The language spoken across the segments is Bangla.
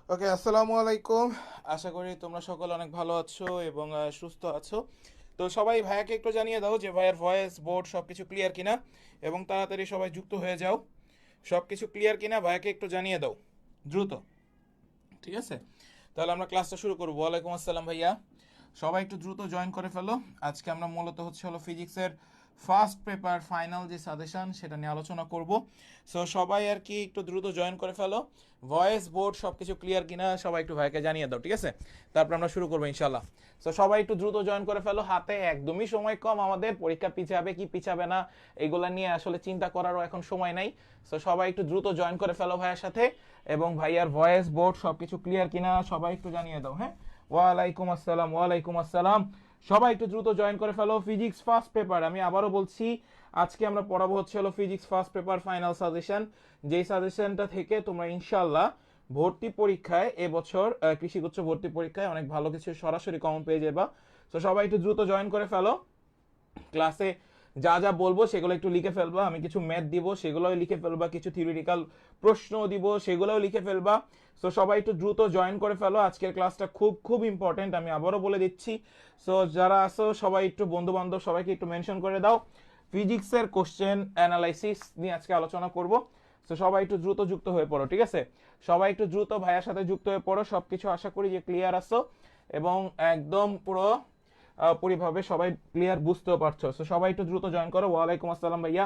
ওকে, আসসালামু আলাইকুম। আশা করি তোমরা সকলে অনেক ভালো আছো এবং সুস্থ আছো। তো সবাই ভাইয়াকে একটু জানিয়ে দাও যে ভাইয়ের ভয়েস বোর্ড সব কিছু ক্লিয়ার কিনা, এবং তাড়াতাড়ি সবাই যুক্ত হয়ে যাও। সব কিছু ক্লিয়ার কিনা ভাইয়াকে একটু জানিয়ে দাও দ্রুত। ঠিক আছে, তাহলে আমরা ক্লাসটা শুরু করবো। ওয়ালাইকুম আসসালাম ভাইয়া, সবাই একটু দ্রুত জয়েন করে ফেলো। আজকে আমরা মূলত হলো ফিজিক্সের ফার্স্ট পেপার ফাইনাল যে সাজেশন সেটা নিয়ে আলোচনা করব। সো সবাই আর কি একটু দ্রুত জয়েন করে ফেলো। ভয়েস বোর্ড সব কিছু ক্লিয়ার কিনা সবাই একটু ভাইকে জানিয়ে দাও, ঠিক আছে? তারপর আমরা শুরু করবো ইনশাল্লাহ। সো সবাই একটু দ্রুত জয়েন করে ফেলো, হাতে একদমই সময় কম, আমাদের পরীক্ষা পিছাবে কি পিছাবে না এগুলা নিয়ে আসলে চিন্তা করারও এখন সময় নাই। সো সবাই একটু দ্রুত জয়েন করে ফেলো ভাইয়ের সাথে, এবং ভাইয়ার ভয়েস বোর্ড সব কিছু ক্লিয়ার কিনা সবাই একটু জানিয়ে দাও। হ্যাঁ, ওয়ালাইকুম আসসালাম, ওয়ালাইকুম আসসালাম। সবাই একটু দ্রুত জয়েন করে ফেলো। ফিজিক্স ফার্স্ট পেপার, আমি আবারও বলছি, আজকে আমরা পড়াবো হলো physics first paper final suggestion. যেই সাজেশনটা থেকে তোমরা ইনশাল্লাহ ভর্তি পরীক্ষায় এবছর কৃষিগুচ্ছ ভর্তি পরীক্ষায় অনেক ভালো কিছু সরাসরি কমন পেয়ে যাবা। তো সবাই একটু দ্রুত জয়েন করে ফেলো। ক্লাসে যা যা বলবো সেগুলো একটু লিখে ফেলবা, আমি কিছু ম্যাথ দিব সেগুলোও লিখে ফেলবা, কিছু থিওরিটিক্যাল প্রশ্ন দিব সেগুলোও লিখে ফেলবা। সো সবাই একটু দ্রুত জয়েন করে ফেলো, আজকের ক্লাসটা খুব খুব ইম্পর্টেন্ট, আমি আবারও বলে দিচ্ছি। সো যারা আসো সবাই একটু বন্ধু বান্ধব সবাইকে একটু মেনশন করে দাও। ফিজিক্সের কোশ্চেন অ্যানালাইসিস নিয়ে আজকে আলোচনা করব। সো সবাই একটু দ্রুত যুক্ত হয়ে পড়ো, ঠিক আছে? সবাই একটু দ্রুত ভাইয়ার সাথে যুক্ত হয়ে পড়ো, সবকিছু আশা করি যে ক্লিয়ার আসো এবং একদম পুরো পরিভাবে সবাই ক্লিয়ার বুঝতেও পারছো। সো সবাই একটু দ্রুত জয়েন করো। ওয়ালাইকুম আসসালাম ভাইয়া,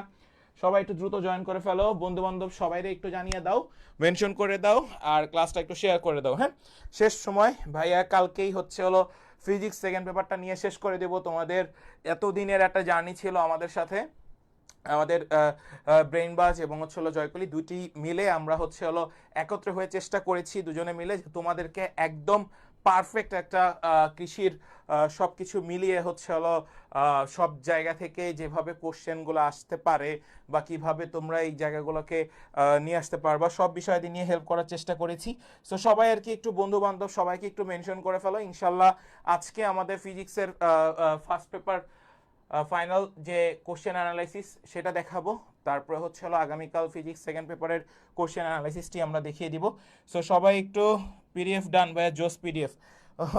সবাই একটু দ্রুত জয়েন করে ফেলো, বন্ধু বান্ধব সবাইরে একটু জানিয়ে দাও, মেনশন করে দাও, আর ক্লাসটা একটু শেয়ার করে দাও। হ্যাঁ, শেষ সময় ভাইয়া কালকেই হলো ফিজিক্স সেকেন্ড পেপারটা নিয়ে শেষ করে দেবো। তোমাদের এতদিনের একটা জার্নি ছিল আমাদের সাথে, আমাদের ব্রেইন বাজ এবং হলো জয়কলি দুটি মিলে আমরা হলো একত্রে হয়ে চেষ্টা করেছি দুজনে মিলে তোমাদেরকে একদম পারফেক্ট একটা কৃষির সব কিছু মিলিয়ে হলো সব জায়গা থেকে যেভাবে কোশ্চেনগুলো আসতে পারে বা কিভাবে তোমরা এই জায়গাগুলোকে নিয়ে আসতে পারবা সব বিষয় নিয়ে হেল্প করার চেষ্টা করেছি। সো সবাই আর কি একটু বন্ধু বান্ধব সবাইকে একটু মেনশন করে ফেলো। ইনশাল্লাহ আজকে আমাদের ফিজিক্সের ফার্স্ট পেপার ফাইনাল যে কোশ্চেন অ্যানালাইসিস সেটা দেখাবো, তারপরে হলো আগামীকাল ফিজিক্স সেকেন্ড পেপারের কোশ্চেন অ্যানালাইসিসটি আমরা দেখিয়ে দিব। সো সবাই একটু পিডিএফ ডান ভাইয়া, জোস পিডিএফ।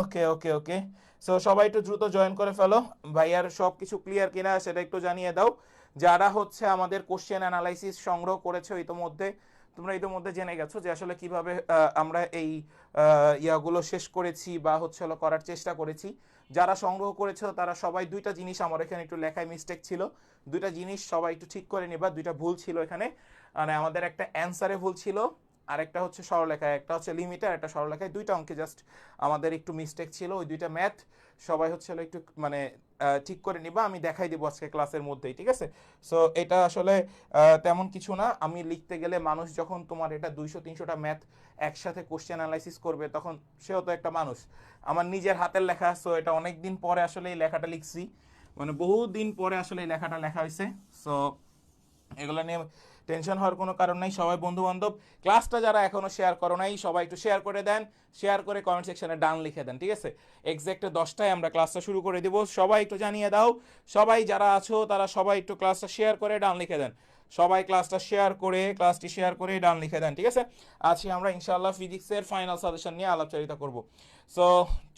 ওকে ওকে ওকে, সো সবাই একটু দ্রুত জয়েন করে ফেলো। ভাইয়ার সব কিছু ক্লিয়ার কিনা সেটা একটু জানিয়ে দাও। যারা আমাদের কোশ্চেন অ্যানালাইসিস সংগ্রহ করেছো ইতোমধ্যে, তোমরা ইতোমধ্যে জেনে গেছো যে আসলে কিভাবে আমরা এই ইয়াগুলো শেষ করেছি বা হলো করার চেষ্টা করেছি। যারা সংগ্রহ করেছো তারা সবাই দুইটা জিনিস, আমার এখানে একটু লেখায় মিস্টেক ছিল, দুইটা জিনিস সবাই একটু ঠিক করে নিবা। দুইটা ভুল ছিল এখানে, মানে আমাদের একটা অ্যান্সারে ভুল ছিল, আর একটা সরলরেখায়, একটা লিমিটে আর একটা সরলরেখায়, দুইটা অঙ্কে জাস্ট আমাদের একটু মিস্টেক ছিল। ওই দুইটা ম্যাথ সবাই একটু মানে ঠিক করে নিবা, আমি দেখাই দিব আজকে ক্লাসের মধ্যেই, ঠিক আছে? সো এটা আসলে তেমন কিছু না, আমি লিখতে গেলে মানুষ যখন তোমার এটা 200-300টা ম্যাথ একসাথে কোশ্চেন অ্যানালাইসিস করবে তখন সেও তো একটা মানুষ। আমার নিজের হাতের লেখা, সো এটা অনেক দিন পরে আসলে এই লেখাটা লিখছি, মানে বহু দিন পরে আসলে এই লেখাটা লেখা হয়েছে। সো এগুলো নিয়ে টেনশন হওয়ার কোনো কারণ নাই। সবাই বন্ধু বান্ধব ক্লাসটা যারা এখনো শেয়ার করো নাই সবাই একটু শেয়ার করে দেন, শেয়ার করে কমেন্ট সেকশনে ডান লিখে দেন, ঠিক আছে? এক্সাক্ট 10টায় আমরা ক্লাসটা শুরু করে দিব, সবাই একটু জানিয়ে দাও। সবাই যারা আছো তারা সবাই একটু ক্লাসটা শেয়ার করে ডান লিখে দেন, সবাই ক্লাসটা শেয়ার করে ক্লাসটি শেয়ার করে ডান লিখে দেন, ঠিক আছে? আজকে আমরা ইনশাআল্লাহ ফিজিক্সের ফাইনাল সাজেশন নিয়ে আলাপচারিতা করব। সো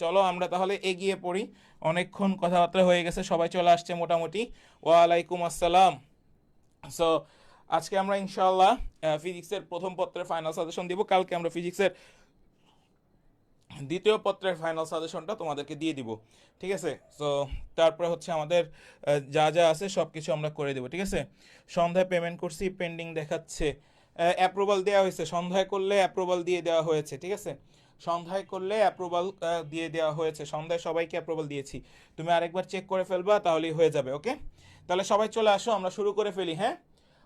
চলো আমরা তাহলে এগিয়ে পড়ি, অনেকক্ষণ কথাবার্তা হয়ে গেছে, সবাই চলে আসছে মোটামুটি। ওয়ালাইকুম আসসালাম। সো আজকে আমরা ইনশাআল্লাহ ফিজিক্সের প্রথম পত্রের ফাইনাল সাজেশন দিব, কালকে আমরা ফিজিক্সের দ্বিতীয় পত্রের ফাইনাল সাজেশনটা তোমাদেরকে দিয়ে দিব, ঠিক আছে? সো তারপরে আমাদের যা যা আছে সব কিছু আমরা করে দেবো, ঠিক আছে? সন্ধ্যায় পেমেন্ট করছি, পেন্ডিং দেখাচ্ছে, অ্যাপ্রুভাল দেওয়া হয়েছে, সন্ধ্যায় করলে অ্যাপ্রুভাল দিয়ে দেওয়া হয়েছে, ঠিক আছে? সন্ধ্যায় করলে অ্যাপ্রুভাল দিয়ে দেওয়া হয়েছে, সন্ধ্যায় সবাইকে অ্যাপ্রুভাল দিয়েছি, তুমি আরেকবার চেক করে ফেলবা তাহলেই হয়ে যাবে। ওকে, তাহলে সবাই চলে আসো, আমরা শুরু করে ফেলি। হ্যাঁ,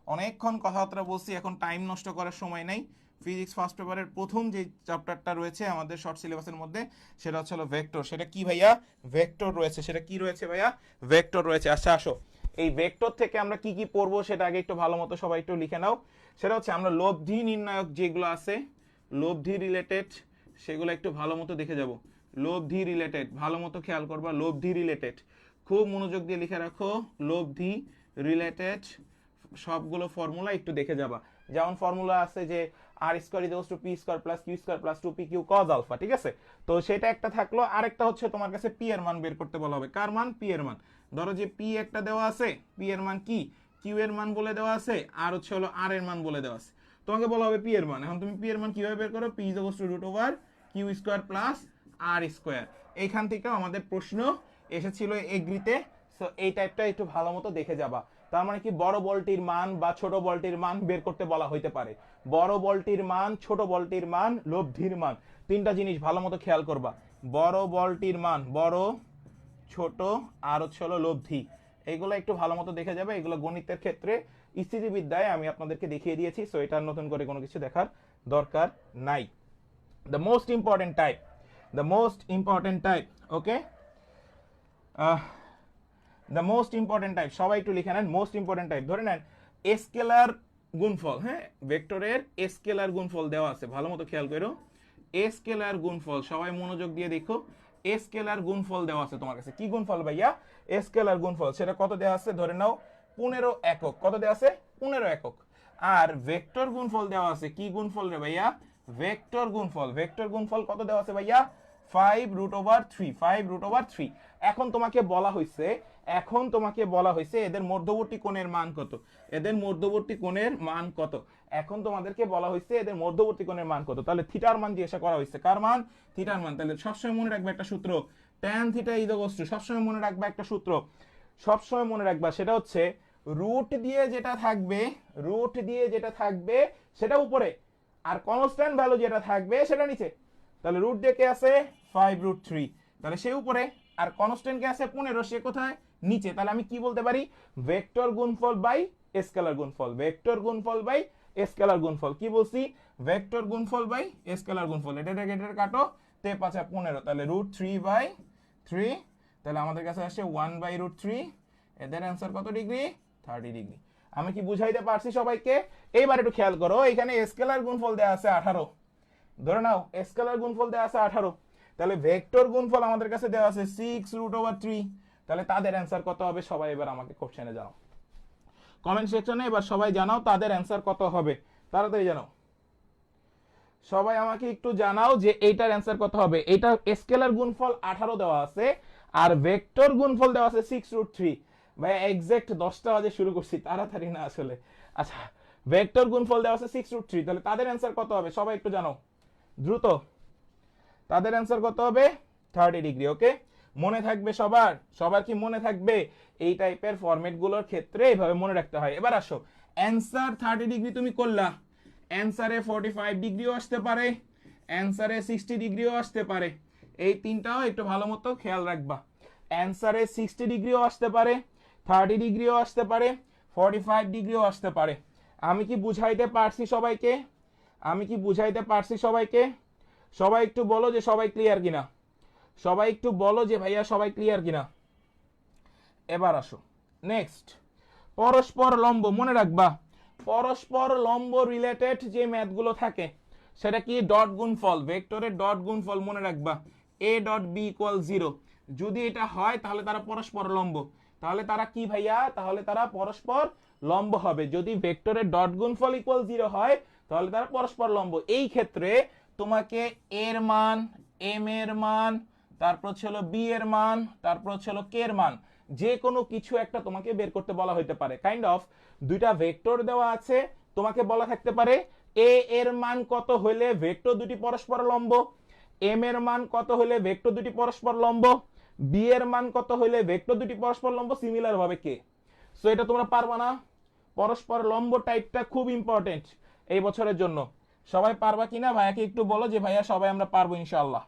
অনেকক্ষণ কথাবার্তা বলছি, এখন টাইম নষ্ট করার সময় নাই। ফিজিক্স ফার্স্ট পেপারের প্রথম যে চ্যাপ্টারটা রয়েছে আমাদের শর্ট সিলেবাসের মধ্যে সেটা হলো ভেক্টর। সেটা কি ভাইয়া? ভেক্টর রয়েছে। সেটা কি রয়েছে ভাইয়া? ভেক্টর রয়েছে। আচ্ছা আসো, এই ভেক্টর থেকে আমরা কি কি পড়বো সেটা আগে একটু ভালো মতো সবাই একটু লিখে নাও। সেটা আমরা লব্ধি নির্ণায়ক যেগুলো আছে, লব্ধি রিলেটেড, সেগুলো একটু ভালো মতো দেখে যাব। লব্ধি রিলেটেড ভালো মতো খেয়াল করবা, লব্ধি রিলেটেড খুব মনোযোগ দিয়ে লিখে রাখো। লব্ধি রিলেটেড সবগুলো ফর্মুলা একটু দেখে যাবা। যেমন ফর্মুলা আছে যে আর square is two P square plus Q square plus 2p Q cos alpha, ঠিক আছে? তো সেটা একটা থাকলো। আরেকটা হচ্ছে তোমার কাছে পি এর মান বের করতে বলা হবে। কার মান? পি এর মান। ধরো যে পি একটা দেওয়া আছে, পি এর মান কি, কিউ এর মান বলে দেওয়া আছে, আর হচ্ছে হলো আর এর মান বলে দেওয়া আছে। তোমাকে বলা হবে পি এর মান। এখন তুমি পি এর মান কিভাবে বের করো? P is to root over Q square plus R square. এইখান থেকেও আমাদের প্রশ্ন এসেছিল এগ্রিতে। সো এই টাইপটা একটু ভালো মতো দেখে যাবা। তার মানে কি, বড় বলটির মান বা ছোট বলটির মান বের করতে বলা হইতে পারে। বড় বলটির মান, ছোট বলটির মান, লব্ধির মান, তিনটা জিনিস ভালো মতো খেয়াল করবা। বড় বলটির মান, বড়, ছোট, আর হচ্ছে হলো লব্ধি, এইগুলো একটু ভালো মতো দেখে যাবে। এগুলো গণিতের ক্ষেত্রে, স্থিতিবিদ্যায় আমি আপনাদেরকে দেখিয়ে দিয়েছি। সো এটা নতুন করে কোনো কিছু দেখার দরকার নাই। The most important type, the most important type, okay, the most important type, সবাই একটু লিখে নেন। মোস্ট ইম্পর্টেন্ট টাইপ ধরে নেন স্কেলার গুণফল। হ্যাঁ, ভেক্টরের স্কেলার গুণফল দেওয়া আছে, ভালো মতো খেয়াল করো। স্কেলার গুণফল, সবাই মনোযোগ দিয়ে দেখো। স্কেলার গুণফল দেওয়া আছে তোমার কাছে। কি গুণফল ভাইয়া? স্কেলার গুণফল। সেটা কত দেওয়া আছে? ধরে নাও 15 একক। কত দেওয়া আছে? 15 একক। আর ভেক্টর গুণফল দেওয়া আছে। কি গুণফল রে ভাইয়া? ভেক্টর গুণফল। ভেক্টর গুণফল কত দেওয়া আছে ভাইয়া? 5 রুট ওভার 3, 5 রুট ওভার 3। এখন তোমাকে বলা হয়েছে, এখন তোমাকে বলা হয়েছে এদের মধ্যবর্তী কোণের মান কত, এদের মধ্যবর্তী কোণের মান কত। এখন তোমাদেরকে বলা হয়েছে এদের মধ্যবর্তী কোণের মান কত। তাহলে থিটার মান জিজ্ঞাসা করা হয়েছে। কার মান? থিটার মান। তাহলে সবসময় মনে রাখবে একটা সূত্র, tan theta is equals two, সবসময় মনে রাখবে একটা সূত্র, সবসময় মনে রাখবা, সেটা হচ্ছে রুট দিয়ে যেটা থাকবে, রুট দিয়ে যেটা থাকবে সেটা উপরে, আর কনস্ট্যান্ট ভ্যালু যেটা থাকবে সেটা নিচে। তাহলে রুট দিয়ে কে আছে? 5 রুট 3, তাহলে সে উপরে, আর কনস্ট্যান্ট কে আছে? 15, সে কোথায়? নিচে। তাহলে আমি কি বলতে পারি? ভেক্টর গুণফল বাই স্কেলার গুণফল, ভেক্টর গুণফল বাই স্কেলার গুণফল। কি বলছি? ভেক্টর গুণফল বাই স্কেলার গুণফল। এটা কাটো, তে 5 15, তাহলে রুট 3/3, তাহলে আমাদের কাছে আসছে 1/√3। এদের অ্যান্সার কত ডিগ্রি? 30 ডিগ্রি। আমি কি বুঝাইতে পারছি সবাইকে? এইবার একটু খেয়াল করো, এখানে স্কেলার গুণফল দেওয়া আছে 18, ধরে নাও স্কেলার গুণফল দেওয়া আছে 18, তাহলে ভেক্টর গুণফল আমাদের কাছে দেওয়া আছে 6 রুট ওভার 3। তাহলে তাদের অ্যান্সার কত হবে? সবাই এবার আমাকে কোশ্চেনে জানাও, কমেন্ট সেকশনে এবার সবাই জানাও তাদের অ্যান্সার কত হবে, তাড়াতাড়ি জানাও। সবাই আমাকে একটু জানাও যে এইটার অ্যান্সার কত হবে। এইটা স্কেলার গুণফল 18 দেওয়া আছে, আর ভেক্টর গুণফল দেওয়া আছে 6 রুট 3। ভাই এক্সাক্ট 10টা বাজে শুরু করছি, তাড়াতাড়ি না আসলে। আচ্ছা, ভেক্টর গুণফল দেওয়া আছে 6 রুট 3, তাহলে তাদের অ্যান্সার কত হবে? সবাই একটু জানাও দ্রুত, তাদের অ্যান্সার কত হবে? 30 ডিগ্রি। ওকে, মনে থাকবে সবার? সবার কি মনে থাকবে? এই টাইপের ফরম্যাট গুলোর ক্ষেত্রে এইভাবে মনে রাখতে হয়। এবার আসো, অ্যান্সার 30 ডিগ্রি তুমি করলা, অ্যান্সারে 45 ডিগ্রিও আসতে পারে, অ্যান্সারে 60 ডিগ্রিও আসতে পারে। এই তিনটাও একটু ভালো মতো খেয়াল রাখবা। অ্যান্সারে 60 ডিগ্রিও আসতে পারে, 30 ডিগ্রিও আসতে পারে, 45 ডিগ্রিও আসতে পারে। আমি কি বুঝাইতে পারছি সবাইকে? আমি কি বুঝাইতে পারছি সবাইকে? সবাই একটু বলো যে সবাই ক্লিয়ার কিনা, সবাই একটু বলো যে ভাইয়া সবাই ক্লিয়ার কিনা। এবার আসো নেক্সট, পরস্পর লম্ব। মনে রাখবা পরস্পর লম্ব রিলেটেড যে ম্যাথগুলো থাকে সেটা কি? ডট গুণফল, ভেক্টরের ডট গুণফল মনে রাখবা, a ডট বি ইকুয়াল 0। যদি এটা হয় তাহলে তারা পরস্পর লম্ব। তাহলে তারা কি ভাইয়া? তাহলে তারা পরস্পর লম্ব হবে। যদি ভেক্টরের ডট গুণফল ইকুয়াল 0 হয় তাহলে তারা পরস্পর লম্ব। এই ক্ষেত্রে তোমাকে এর মান, এম এর মান, তারপর ছিল বি এর মান, তারপর ছিল কে এর মান, যে কোনো কিছু একটা তোমাকে বের করতে বলা হইতে পারে। কাইন্ড অফ দুইটা ভেক্টর দেওয়া আছে, তোমাকে বলা থাকতে পারে এ এর মান কত হইলে ভেক্টর দুটি পরস্পর লম্ব, এম এর মান কত হইলে ভেক্টর দুটি পরস্পর লম্ব, বি এর মান কত হইলে ভেক্টর দুটি পরস্পর লম্ব, সিমিলার ভাবে কে। সো এটা তোমরা পারবা না? পরস্পর লম্ব টাইপটা খুব ইম্পর্টেন্ট এই বছরের জন্য। সবাই পারবা কিনা ভাইয়াকে একটু বলো যে ভাইয়া সবাই আমরা পারবো ইনশাআল্লাহ।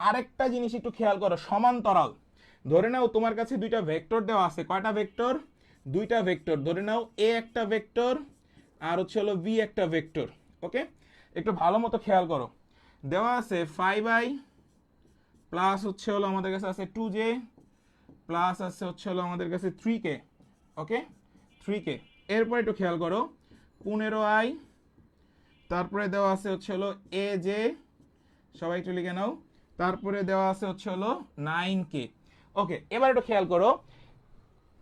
আরেকটা জিনিস একটু খেয়াল করো, সমান্তরাল। ধরে নাও তোমার কাছে দুইটা ভেক্টর দেওয়া আছে। কয়টা ভেক্টর? দুইটা ভেক্টর। ধরে নাও এ একটা ভেক্টর আর হচ্ছে হলো বি একটা ভেক্টর। ওকে, একটু ভালো মতো খেয়াল করো। দেওয়া আছে 5i প্লাস হচ্ছে হলো আমাদের কাছে আছে 2j প্লাস আছে হচ্ছে হলো আমাদের কাছে 3k। ওকে, 3k। এরপর একটু খেয়াল করো 15i, তারপরে দেওয়া আছে হচ্ছে হলো aj, সবাই একটু লিখে নাও, তারপরে দেওয়া আছে হচ্ছে হলো 9k। ওকে, এবার একটু খেয়াল করো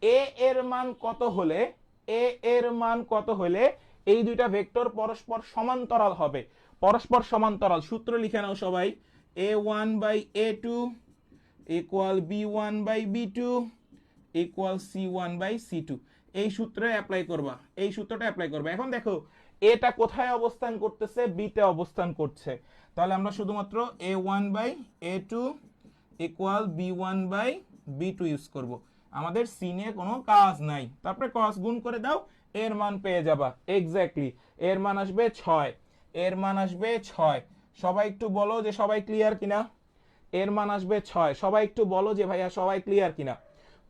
এ এর মান কত হলে, এ এর মান কত হলে এই দুইটা ভেক্টর পরস্পর সমান্তরাল হবে, পরস্পর সমান্তরাল। সূত্র লিখে নাও সবাই, a1/a2 equal b1/b2 equal c1/c2। এই সূত্রে অ্যাপ্লাই করবা, এই সূত্রটা অ্যাপ্লাই করবা। এখন দেখো এটা কোথায় অবস্থান করতেছে, বিতে অবস্থান করছে, তাহলে আমরা শুধুমাত্র a1/a2 ইকুয়াল b1/b2 ইউজ করব, আমাদের সি নিয়ে কোনো কাজ নাই। তারপরে cos গুণ করে দাও, এর মান পেয়ে যাবা। এক্স্যাক্টলি এর মান আসবে 6, এর মান আসবে 6। সবাই একটু বলো যে সবাই ক্লিয়ার কিনা। এর মান আসবে 6, সবাই একটু বলো যে ভাইয়া সবাই ক্লিয়ার কিনা,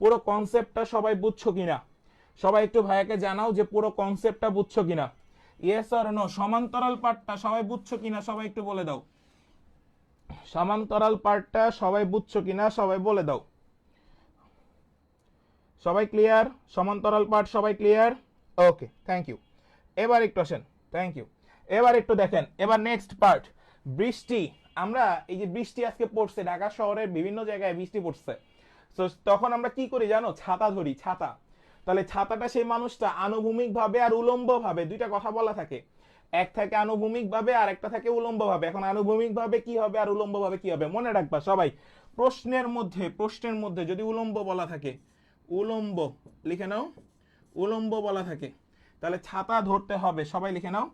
পুরো কনসেপ্টটা সবাই বুঝছো কিনা। সবাই একটু ভাইয়াকে জানাও যে পুরো কনসেপ্টটা বুঝছো কিনা। ইয়েস অর নো, সমান্তরাল পার্টটা সবাই বুঝছো কিনা সবাই একটু বলে দাও। সমান্তরাল পার্টটা সবাই বুঝছো কিনা সবাই বলে দাও। সবাই ক্লিয়ার, সমান্তরাল পার্ট সবাই ক্লিয়ার? Okay, thank you. এবার একটু আসেন, থ্যাংক ইউ। এবার একটু দেখেন, এবার নেক্সট পার্ট, বৃষ্টি। আমরা এই যে বৃষ্টি আজকে পড়ছে, ঢাকা শহরের বিভিন্ন জায়গায় বৃষ্টি পড়ছে, তো তখন আমরা কি করি জানো, ছাতা ধরি, ছাতা। তাহলে ছাতাটা সেই মানুষটা আনুভূমিক ভাবে আর উলম্ব ভাবে দুইটা কথা বলা থাকে, এক থাকে আনুভূমিক ভাবে আর একটা থাকে উলম্ব ভাবে। এখন আনুভূমিক ভাবে কি হবে আর উলম্ব ভাবে কি হবে মনে রাখবা সবাই। প্রশ্নের মধ্যে যদি উলম্ব বলা থাকে, উলম্ব লিখে নাও, উলম্ব বলা থাকে, তাহলে ছাতা ধরতে হবে। সবাই লিখে নাও,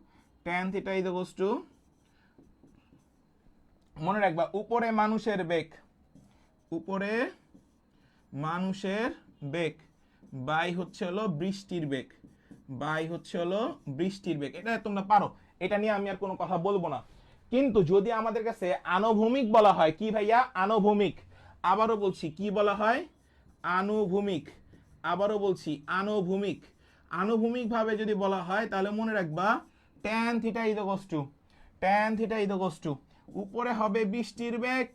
tan থিটা ইকুয়ালস টু, মনে রাখবা উপরে মানুষের বেগ, উপরে মানুষের বেগ বাই হচ্ছে হলো বৃষ্টির বেগ, বাই হচ্ছে হলো বৃষ্টির বেগ। এটা তোমরা পারো, এটা নিয়ে আমি আর কোনো কথা বলবো না। কিন্তু যদি আমাদের কাছে আনুভূমিক বলা হয়, কি ভাইয়া, আনুভূমিক, আবারও বলছি কি বলা হয়, আনুভূমিক, আবারও বলছি আনুভূমিক, আনুভূমিক ভাবে যদি বলা হয় তাহলে মনে রাখবা tan theta equals to, tan theta equals to উপরে হবে বৃষ্টির বেগ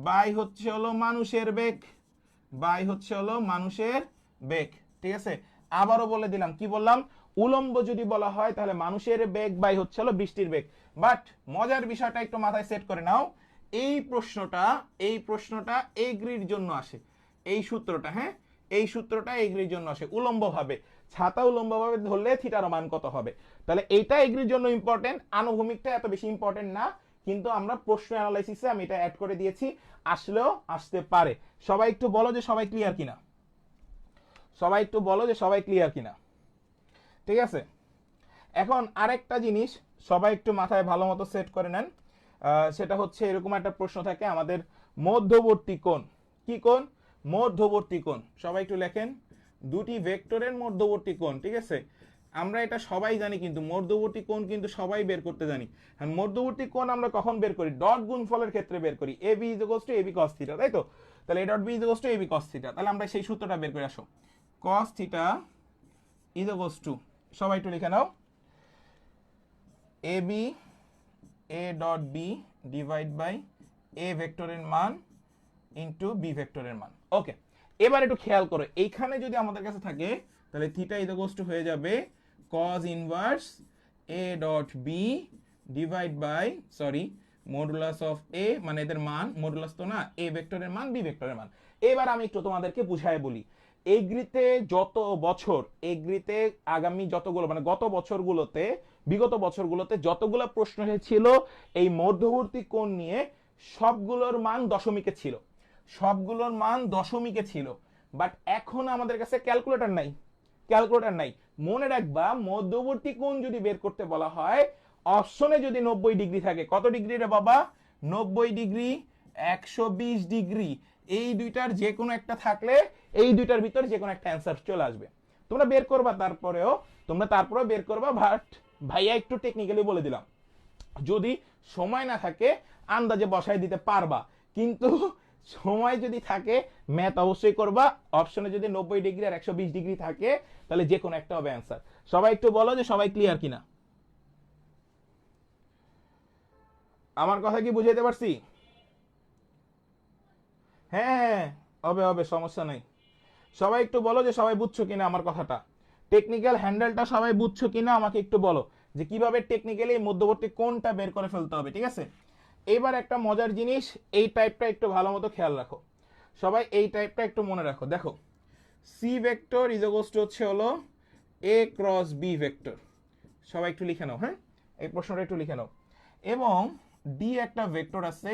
বাই হচ্ছে হলো মানুষের বেগ, বাই হচ্ছে হলো মানুষের বেগ। ঠিক আছে, আবারও বলে দিলাম, কি বললাম, উলম্ব যদি বলা হয় তাহলে মানুষের বেগ বাই হচ্ছে হলো বৃষ্টির বেগ। বাট মজার বিষয়টা একটু মাথায় সেট করে নাও, এই প্রশ্নটা এগ্রির জন্য আসে, এই সূত্রটা, হ্যাঁ এই সূত্রটা এগ্রির জন্য আসে উলম্ব ভাবে। ছাতা উলম্ব ভাবে ধরলে থিটার মান কত হবে, তাহলে এইটা এগ্রির জন্য ইম্পর্টেন্ট, আনুভূমিকটা এত বেশি ইম্পর্টেন্ট না। কিন্তু আমরা প্রশ্ন অ্যানালাইসিসে আমি এটা অ্যাড করে দিয়েছি, আসলেও আসতে পারে। সবাই একটু বলো যে সবাই ক্লিয়ার কিনা, সবাই একটু বলো যে সবাই ক্লিয়ার কিনা। ঠিক আছে, এখন আরেকটা জিনিস সবাই একটু মাথায় ভালো মতো সেট করে নেন, সেটা হচ্ছে এরকম একটা প্রশ্ন থাকে আমাদের, মধ্যবর্তী কোণ। কি কোণ, মধ্যবর্তী কোণ। সবাই একটু লেখেন, দুটি ভেক্টরের মধ্যবর্তী কোণ। ঠিক আছে, আমরা এটা সবাই জানি, কিন্তু মধ্যবর্তী কোণ কিন্তু সবাই বের করতে জানি। আর মধ্যবর্তী কোণ আমরা কখন বের করি, ডট গুণফলের ক্ষেত্রে বের করি, A B equals to A B cos theta, তাই তো। তাহলে A dot B equals to A B cos theta, তাহলে আমরা সেই সূত্রটা বের করে আসো, cos থিটা ইকুয়ালস টু, সবাই একটু লিখে নাও, A B, A dot B divide by A ভেক্টরের মান ইনটু বি ভেক্টরের মান। ওকে, এবার একটু খেয়াল করো, এইখানে যদি আমাদের কাছে থাকে তাহলে থিটা ইকুয়ালস টু হয়ে যাবে cos inverse A dot B divide by, sorry, modulus of A, মানে এদের মান, মডুলাস তো না, এ ভেক্টরের মান বি ভেক্টরের মান। এবার আমি একটু তোমাদেরকে বুঝায় বলি, এগ্রিতে যত বছর, এগ্রিতে আগামী যতগুলো মানে গত বছরগুলোতে, বিগত বছরগুলোতে যতগুলো প্রশ্ন এসেছিল এই মধ্যবর্তী কোণ নিয়ে, সবগুলোর মান দশমিকে ছিল, সবগুলোর মান দশমিকে ছিল। বাট এখন আমাদের কাছে ক্যালকুলেটর নাই, ক্যালকুলেটর নাই। মনে রাখবা মধ্যবর্তী কোণ যদি বের করতে বলা হয়, অপশনে যদি 90 ডিগ্রি থাকে, কত ডিগ্রি রে বাবা, 90 ডিগ্রি, 120 ডিগ্রি, এই দুইটার যে কোনো একটা থাকলে এই দুইটার ভিতর যে কোনো একটা অ্যান্সার চলে আসবে। তোমরা বের করবা, তারপরেও বের করবা। বাট ভাইয়া একটু টেকনিক্যালি বলে দিলাম, যদি সময় না থাকে আন্দাজে বসাই দিতে পারবা, কিন্তু সময় যদি থাকে ম্যাথ অবশ্যই করবা। অপশনে যদি 90 ডিগ্রি আর 120 ডিগ্রি থাকে তাহলে যে কোনো একটা হবে অ্যান্সার। সবাই একটু বলো যে সবাই ক্লিয়ার কিনা, আমার কথা কি বুঝাইতে পারছি? হ্যাঁ হবে হবে, সমস্যা নাই। সবাই একটু বলো যে সবাই বুঝছো কিনা আমার কথাটা, টেকনিক্যাল হ্যান্ডেলটা সবাই বুঝছো কিনা আমাকে একটু বলো, যে কিভাবে টেকনিক্যালি মধ্যবর্তী কোণটা বের করে ফেলতে হবে। ঠিক আছে, এবার একটা মজার জিনিস, এই টাইপটা একটু ভালো মতো খেয়াল রাখো সবাই, এই টাইপটা একটু মনে রাখো। দেখো, C vector is equals to হচ্ছে হলো এ ক্রস বি ভেক্টর, সবাই একটু লিখে নাও, হ্যাঁ, এই প্রশ্নটা একটু লিখে নাও। এবং ডি একটা ভেক্টর আছে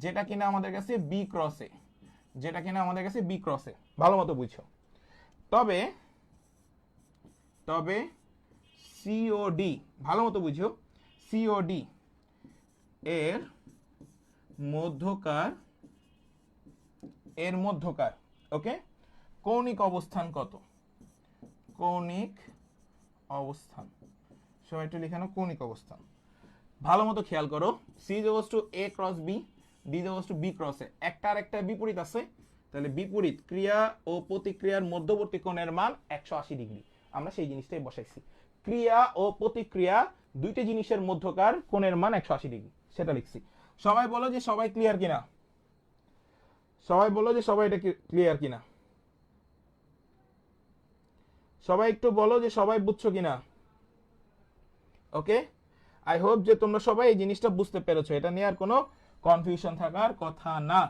যেটা কিনা আমাদের কাছে বি ক্রসে, যেটা কিনা আমাদের কাছে বি ক্রসে, ভালো মতো বুঝছো। তবে তবে সিওডি, ভালো মতো বুঝো, সিওডি এর মধ্যকার, এর মধ্যকার, ওকে, কৌণিক অবস্থান কত? কৌণিক অবস্থান, সবাই একটু লিখে নাও কৌণিক অবস্থান। ভালো মতো খেয়াল করো, C is to A cross B, D is to B cross A, একটা আর একটা বিপরীত আছে, তাহলে বিপরীত ক্রিয়া ও প্রতিক্রিয়ার মধ্যবর্তী কোণের মান 180 ডিগ্রি। আমরা সেই জিনিসটাই বসাইছি, ক্রিয়া ও প্রতিক্রিয়া দুইটা জিনিসের মধ্যকার কোণের মান 180 ডিগ্রি, সেটা লিখছি। সবাই বলো যে সবাই ক্লিয়ার কিনা, সবাই বলো যে সবাই এটা ক্লিয়ার কিনা, সবাই একটু বলো যে সবাই বুঝছো কিনা। ওকে, আই হোপ যে তোমরা সবাই এই জিনিসটা বুঝতে পেরেছো, এটা নিয়ে আর কোনো কনফিউশন থাকার কথা না।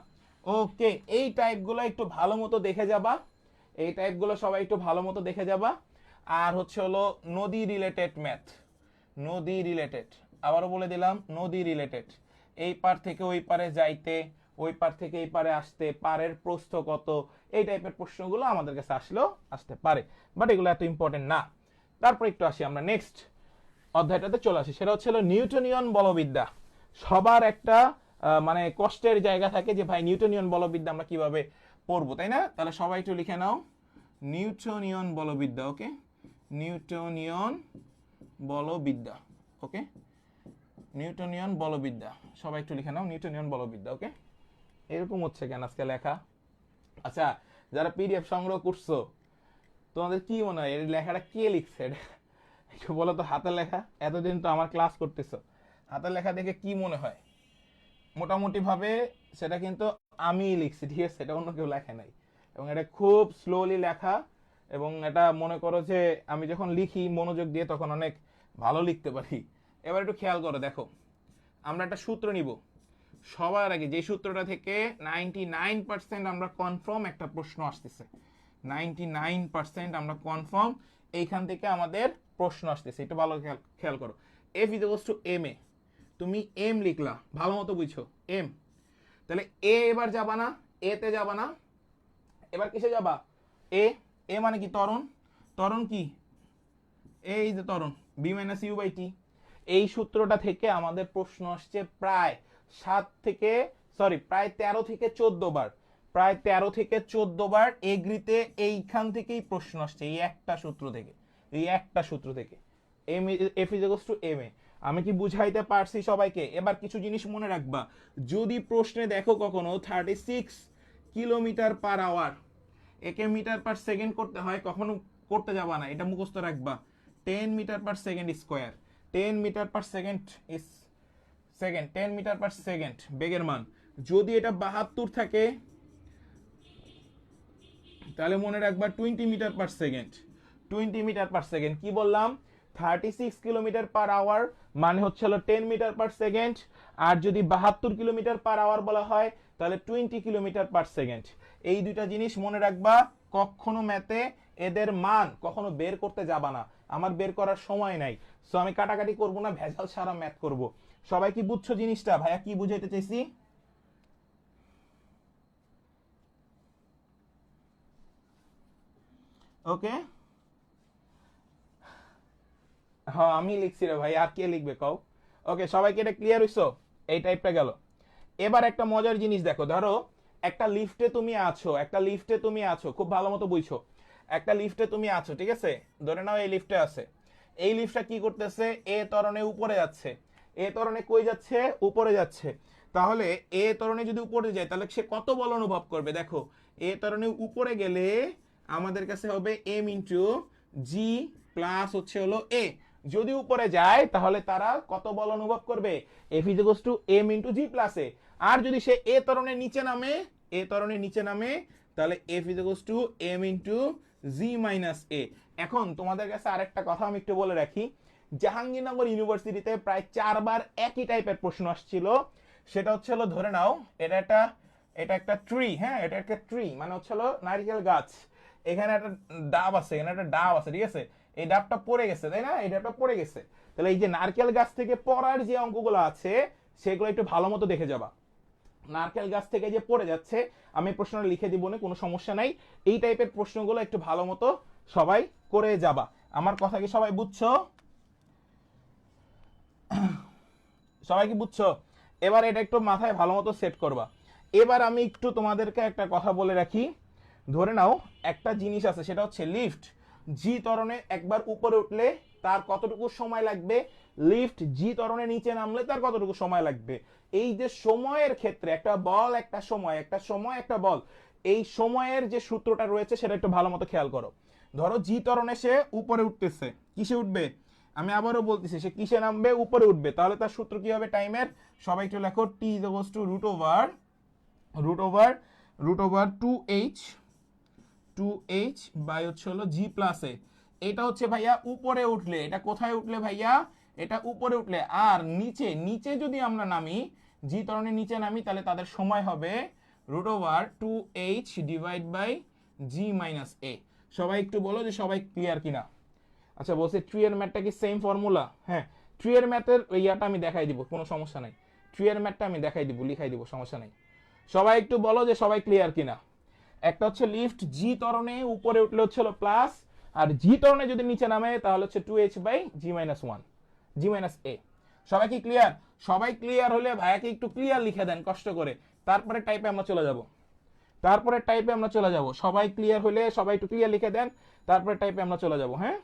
ওকে, এই টাইপগুলো একটু ভালো মতো দেখে যাবা, এই টাইপগুলো সবাই একটু ভালো মতো দেখে যাবা। আর হচ্ছে হলো নদী রিলেটেড ম্যাথ, নদী রিলেটেড, আবারও বলে দিলাম নদী রিলেটেড, এই পার থেকে ওই পারে যাইতে, ওই পার থেকে এই পারে আসতে, পারের প্রস্থ কত, এই টাইপের প্রশ্নগুলো আমাদের কাছে আসলেও আসতে পারে, বাট এগুলো এত ইম্পর্টেন্ট না। তারপর একটু আসি আমরা নেক্সট অধ্যায়টাতে চলে আসি, সেটা হচ্ছে নিউটনিয়ন বলবিদ্যা। সবার একটা মানে কষ্টের জায়গা থাকে যে ভাই নিউটনিয়ন বলবিদ্যা আমরা কিভাবে পড়বো, তাই না? তাহলে সবাই একটু লিখে নাও নিউটনিয়ন বলবিদ্যা, ওকে, নিউটনিয়ন বলবিদ্যা, ওকে, নিউটনিয়ন বলবিদ্যা, সবাই একটু লিখে নাও নিউটনিয়ন বলবিদ্যা, ওকে। এরকম হচ্ছে কেন আজকে লেখা? আচ্ছা, যারা পিডিএফ সংগ্রহ করছো তোমাদের কি মনে হয় এই লেখাটা কে লিখছে? একটু বলো তো, হাতের লেখা, এতদিন তো আমার ক্লাস করতেছো, হাতের লেখা দেখে কি মনে হয়? মোটামুটি ভাবে সেটা কিন্তু আমিই লিখছি, ঠিক আছে, এটা অন্য কেউ লেখে নাই, এবং এটা খুব স্লোলি লেখা, এবং এটা মনে করো যে আমি যখন লিখি মনোযোগ দিয়ে তখন অনেক ভালো লিখতে পারি। এবার একটু খেয়াল করো, দেখো আমরা একটা সূত্র নিব, সবার আগে যে সূত্রটা থেকে 99% আমরা কনফার্ম একটা প্রশ্ন আসতেছে, 99% আমরা কনফার্ম এইখান থেকে আমাদের প্রশ্ন আসতেছে, একটু ভালো খেয়াল করো। F is equals to M A, তুমি এম লিখলা, ভালো মতো বুঝছো এম, তাহলে এ এবার যাবা না, এ তে যাবা না, এবার কিসে যাবা? এ, এ মানে কি ত্বরণ, ত্বরণ কি এই যে ত্বরণ, B minus you by T. এই সূত্রটা থেকে আমাদের প্রশ্ন আসছে প্রায় 7 থেকে প্রায় 13 থেকে 14 বার, প্রায় 13 থেকে 14 বার এগ্রিতে এইখান থেকেই প্রশ্ন আসছে, এই একটা সূত্র থেকে, এই একটা সূত্র থেকে। M F is equals to M A. আমি কি বুঝাইতে পারছি সবাইকে? এবার কিছু জিনিস মনে রাখবা, যদি প্রশ্নে দেখো কখনো 36 কিলোমিটার পার আওয়ার, একে মিটার পার সেকেন্ড করতে হয়, কখনো করতে যাবা না, এটা মুখস্থ রাখবা, 10 metre per second square, 10 metre per second is second, 10 metre per second বেগের মান। যদি এটা 72 থাকে তাহলে মনে রাখবা 20 metre per second, 20 metre per second. কি বললাম? 36 কিলোমিটার পার আওয়ার মানে হচ্ছে 10 মিটার পার সেকেন্ড, আর যদি 72 কিলোমিটার পার আওয়ার বলা হয় তাহলে 20 কিলোমিটার পার সেকেন্ড। এই দুইটা জিনিস মনে রাখবা, কখনো ম্যাথে এদের মান কখনো বের করতে যাবা না, আমার বের করার সময় নাই, সো আমি কাটাকাটি করব না, ভেজাল সারা ম্যাথ করব। সবাই কি বুঝছো জিনিসটা? ভাইয়া কি বুঝাইতে চাইছি? ওকে, হ্যাঁ আমি লিখছি রে ভাই, আর কে লিখবে কও? ওকে, সবাইকে এটা ক্লিয়ার হইছো? এই টাইপটা গেল। এবার একটা মজার জিনিস দেখো, ধরো একটা লিফটে তুমি আছো, একটা লিফটে তুমি আছো, খুব ভালো মতো বুঝছো, একটা লিফটে তুমি আছো, ঠিক আছে, ধরে নাও এই লিফটে আছে, এই লিফটটা কি করতেছে? এ ত্বরণে উপরে যাচ্ছে, এ ত্বরণে কই যাচ্ছে? উপরে যাচ্ছে। তাহলে এ ত্বরণে যদি উপরে যায় তাহলে সে কত বল অনুভব করবে? দেখো, এ ত্বরণে উপরে গেলে আমাদের কাছে হবে এম ইন্টু জি প্লাস হচ্ছে হলো এ। যদি উপরে যায় তাহলে তারা কত বল অনুভব করবে? F is equals to M into G plus A. আর যদি সে এ ত্বরণের নিচে নামে, এ ত্বরণের নিচে নামে, তাহলে F is equals to M into G minus A. এখন তোমাদের কাছে আরেকটা কথা আমি একটু বলে রাখি, জাহাঙ্গীরনগর ইউনিভার্সিটিতে প্রায় 4 বার একই টাইপের প্রশ্ন আসছিল। সেটা হচ্ছে হলো, ধরে নাও এটা একটা ট্রি, হ্যাঁ, এটা একটা ট্রি মানে হচ্ছে হলো নারকেল গাছ, এখানে একটা ডাব আছে, এখানে একটা ডাব আছে, ঠিক আছে, এই ডাবটা পড়ে গেছে, তাই না? এই ডাবটা পড়ে গেছে। তাহলে এই যে নারকেল গাছ থেকে পড়ার যে অঙ্কগুলো আছে সেগুলো একটু ভালো মতো দেখে যাবা। নারকেল গাছ থেকে যে পড়ে যাচ্ছে, আমি প্রশ্নটা লিখে দিব না, কোনো সমস্যা নাই। এই টাইপের প্রশ্নগুলো একটু ভালো মতো সবাই করে যাবা। আমার কথা কি সবাই বুঝছো? সবাই কি বুঝছো? এবার এটা একটু মাথায় ভালো মতো সেট করবা। এবার আমি একটু তোমাদেরকে একটা কথা বলে রাখি। ধরে নাও একটা জিনিস আছে, সেটা হচ্ছে লিফট জি ত্বরণে একবার উপরে উঠলে তার কতটুকু সময় লাগবে, লিফট জি ত্বরণে নিচে নামলে তার কতটুকু সময় লাগবে। এই যে সময়ের ক্ষেত্রে একটা বল, একটা সময়, একটা সময়, একটা বল, এই সময়ের যে সূত্রটা রয়েছে সেটা একটু ভালো মতো খেয়াল করো। ধরো জি ত্বরণে সে উপরে উঠতেছে, কিসে উঠবে? আমি আবারও বলতেছি, সে কিসে নামবে? উপরে উঠবে। তাহলে তার সূত্র কি হবে টাইমের? সবাই একটু লেখো, T is equals to root over root over root over 2h by হচ্ছে হলো জি প্লাস এ। এটা হচ্ছে ভাইয়া উপরে উঠলে, এটা কোথায় উঠলে ভাইয়া? এটা উপরে উঠলে। আর নিচে, নিচে যদি আমরা নামি, জি ত্বরণের নিচে নামি, তাহলে তাদের সময় হবে root over 2h divide by G minus A. সবাই একটু বলো যে সবাই ক্লিয়ার কিনা। আচ্ছা, বলছে ট্রি এর ম্যাথটা কি সেম ফর্মুলা? হ্যাঁ, ট্রি এর ম্যাথের ইয়াটা আমি দেখাই দিব, কোনো সমস্যা নাই। ট্রি এর ম্যাথটা আমি দেখাই দিব, লিখাই দিব, সমস্যা নাই। সবাই একটু বলো যে সবাই ক্লিয়ার কিনা। একটা হচ্ছে লিফট জি ত্বরণে উপরে উঠলে হচ্ছে হলো প্লাস, আর জি ত্বরণে যদি নিচে নামে তাহলে হচ্ছে 2h by G minus 1, G minus A. সবাই কি ক্লিয়ার? সবাই ক্লিয়ার হলে ভাইয়াকে একটু ক্লিয়ার লিখে দেন কষ্ট করে, তারপরে টাইপে আমরা চলে যাব। তারপরে টাইপে আমরা চলে যাব। সবাই ক্লিয়ার হলে সবাই একটু ক্লিয়ার লিখে দেন, তারপরে টাইপে আমরা চলে যাব। হ্যাঁ,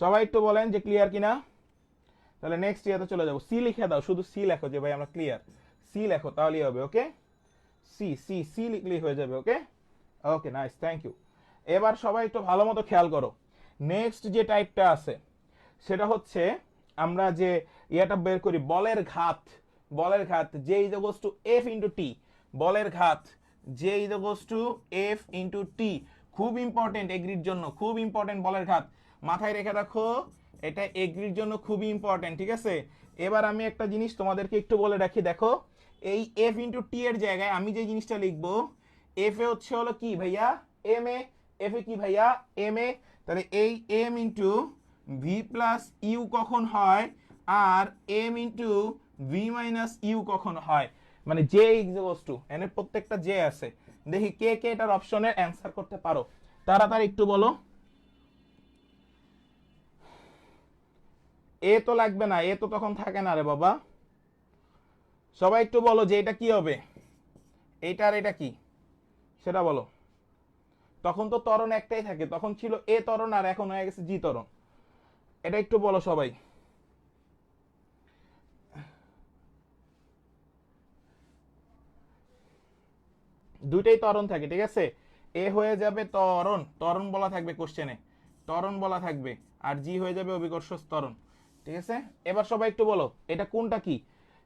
সবাই একটু বলেন যে ক্লিয়ার কিনা। তাহলে নেক্সট ইয়াতে চলে যাবো। সি লিখে দাও, শুধু সি লেখো যে ভাই আমরা ক্লিয়ার। সি লেখো, তাহলেই হবে। ওকে, সি সি সি লিখলেই হয়ে যাবে। ওকে ওকে, নাইস, থ্যাংক ইউ। এবার সবাই একটু ভালো মতো খেয়াল করো। নেক্সট যে টাইপটা আছে সেটা হচ্ছে আমরা যে ইয়াটা বের করি, বলের ঘাত। বলের ঘাত J is equals to F into T. বলের ঘাত J is equals to F into T. খুব ইম্পর্টেন্ট এগ্রির জন্য, খুব ইম্পর্টেন্ট বলের ঘাত, মাথায় রেখে রাখো। এটা এগ্রির জন্য খুবই ইম্পর্টেন্ট, ঠিক আছে? এবার আমি একটা জিনিস তোমাদেরকে একটু বলে রাখি, দেখো এই এফ ইন্টু টি এর জায়গায় আমি যে জিনিসটা লিখবো, এফ এ হচ্ছে হলো কি ভাইয়া? M A. এফ এ কি ভাইয়া? M A. তাহলে এই M into V plus U কখন হয়, আর M into V minus U কখন হয়? মানে জে ইকুয়ালস টু, এর প্রত্যেকটা জে আছে। দেখি কে কে এটার অপশনের অ্যান্সার করতে পারো, তাড়াতাড়ি একটু বলো। এ তো লাগবে না, এ তো তখন থাকে না রে বাবা। সবাই একটু বলো যে এটা কি হবে, এইটা আর এটা কি সেটা বলো। তখন তো ত্বরণ একটাই থাকে, তখন ছিল এ ত্বরণ আর এখন হয়ে গেছে জি ত্বরণ। এটা একটু বলো সবাই। দুইটাই ত্বরণ থাকে, ঠিক আছে? এ হয়ে যাবে ত্বরণ, ত্বরণ বলা থাকবে কোশ্চেনে, ত্বরণ বলা থাকবে। আর জি হয়ে যাবে অভিকর্ষ ত্বরণ, ঠিক আছে? এবার সবাই একটু বলো এটা কোনটা কি।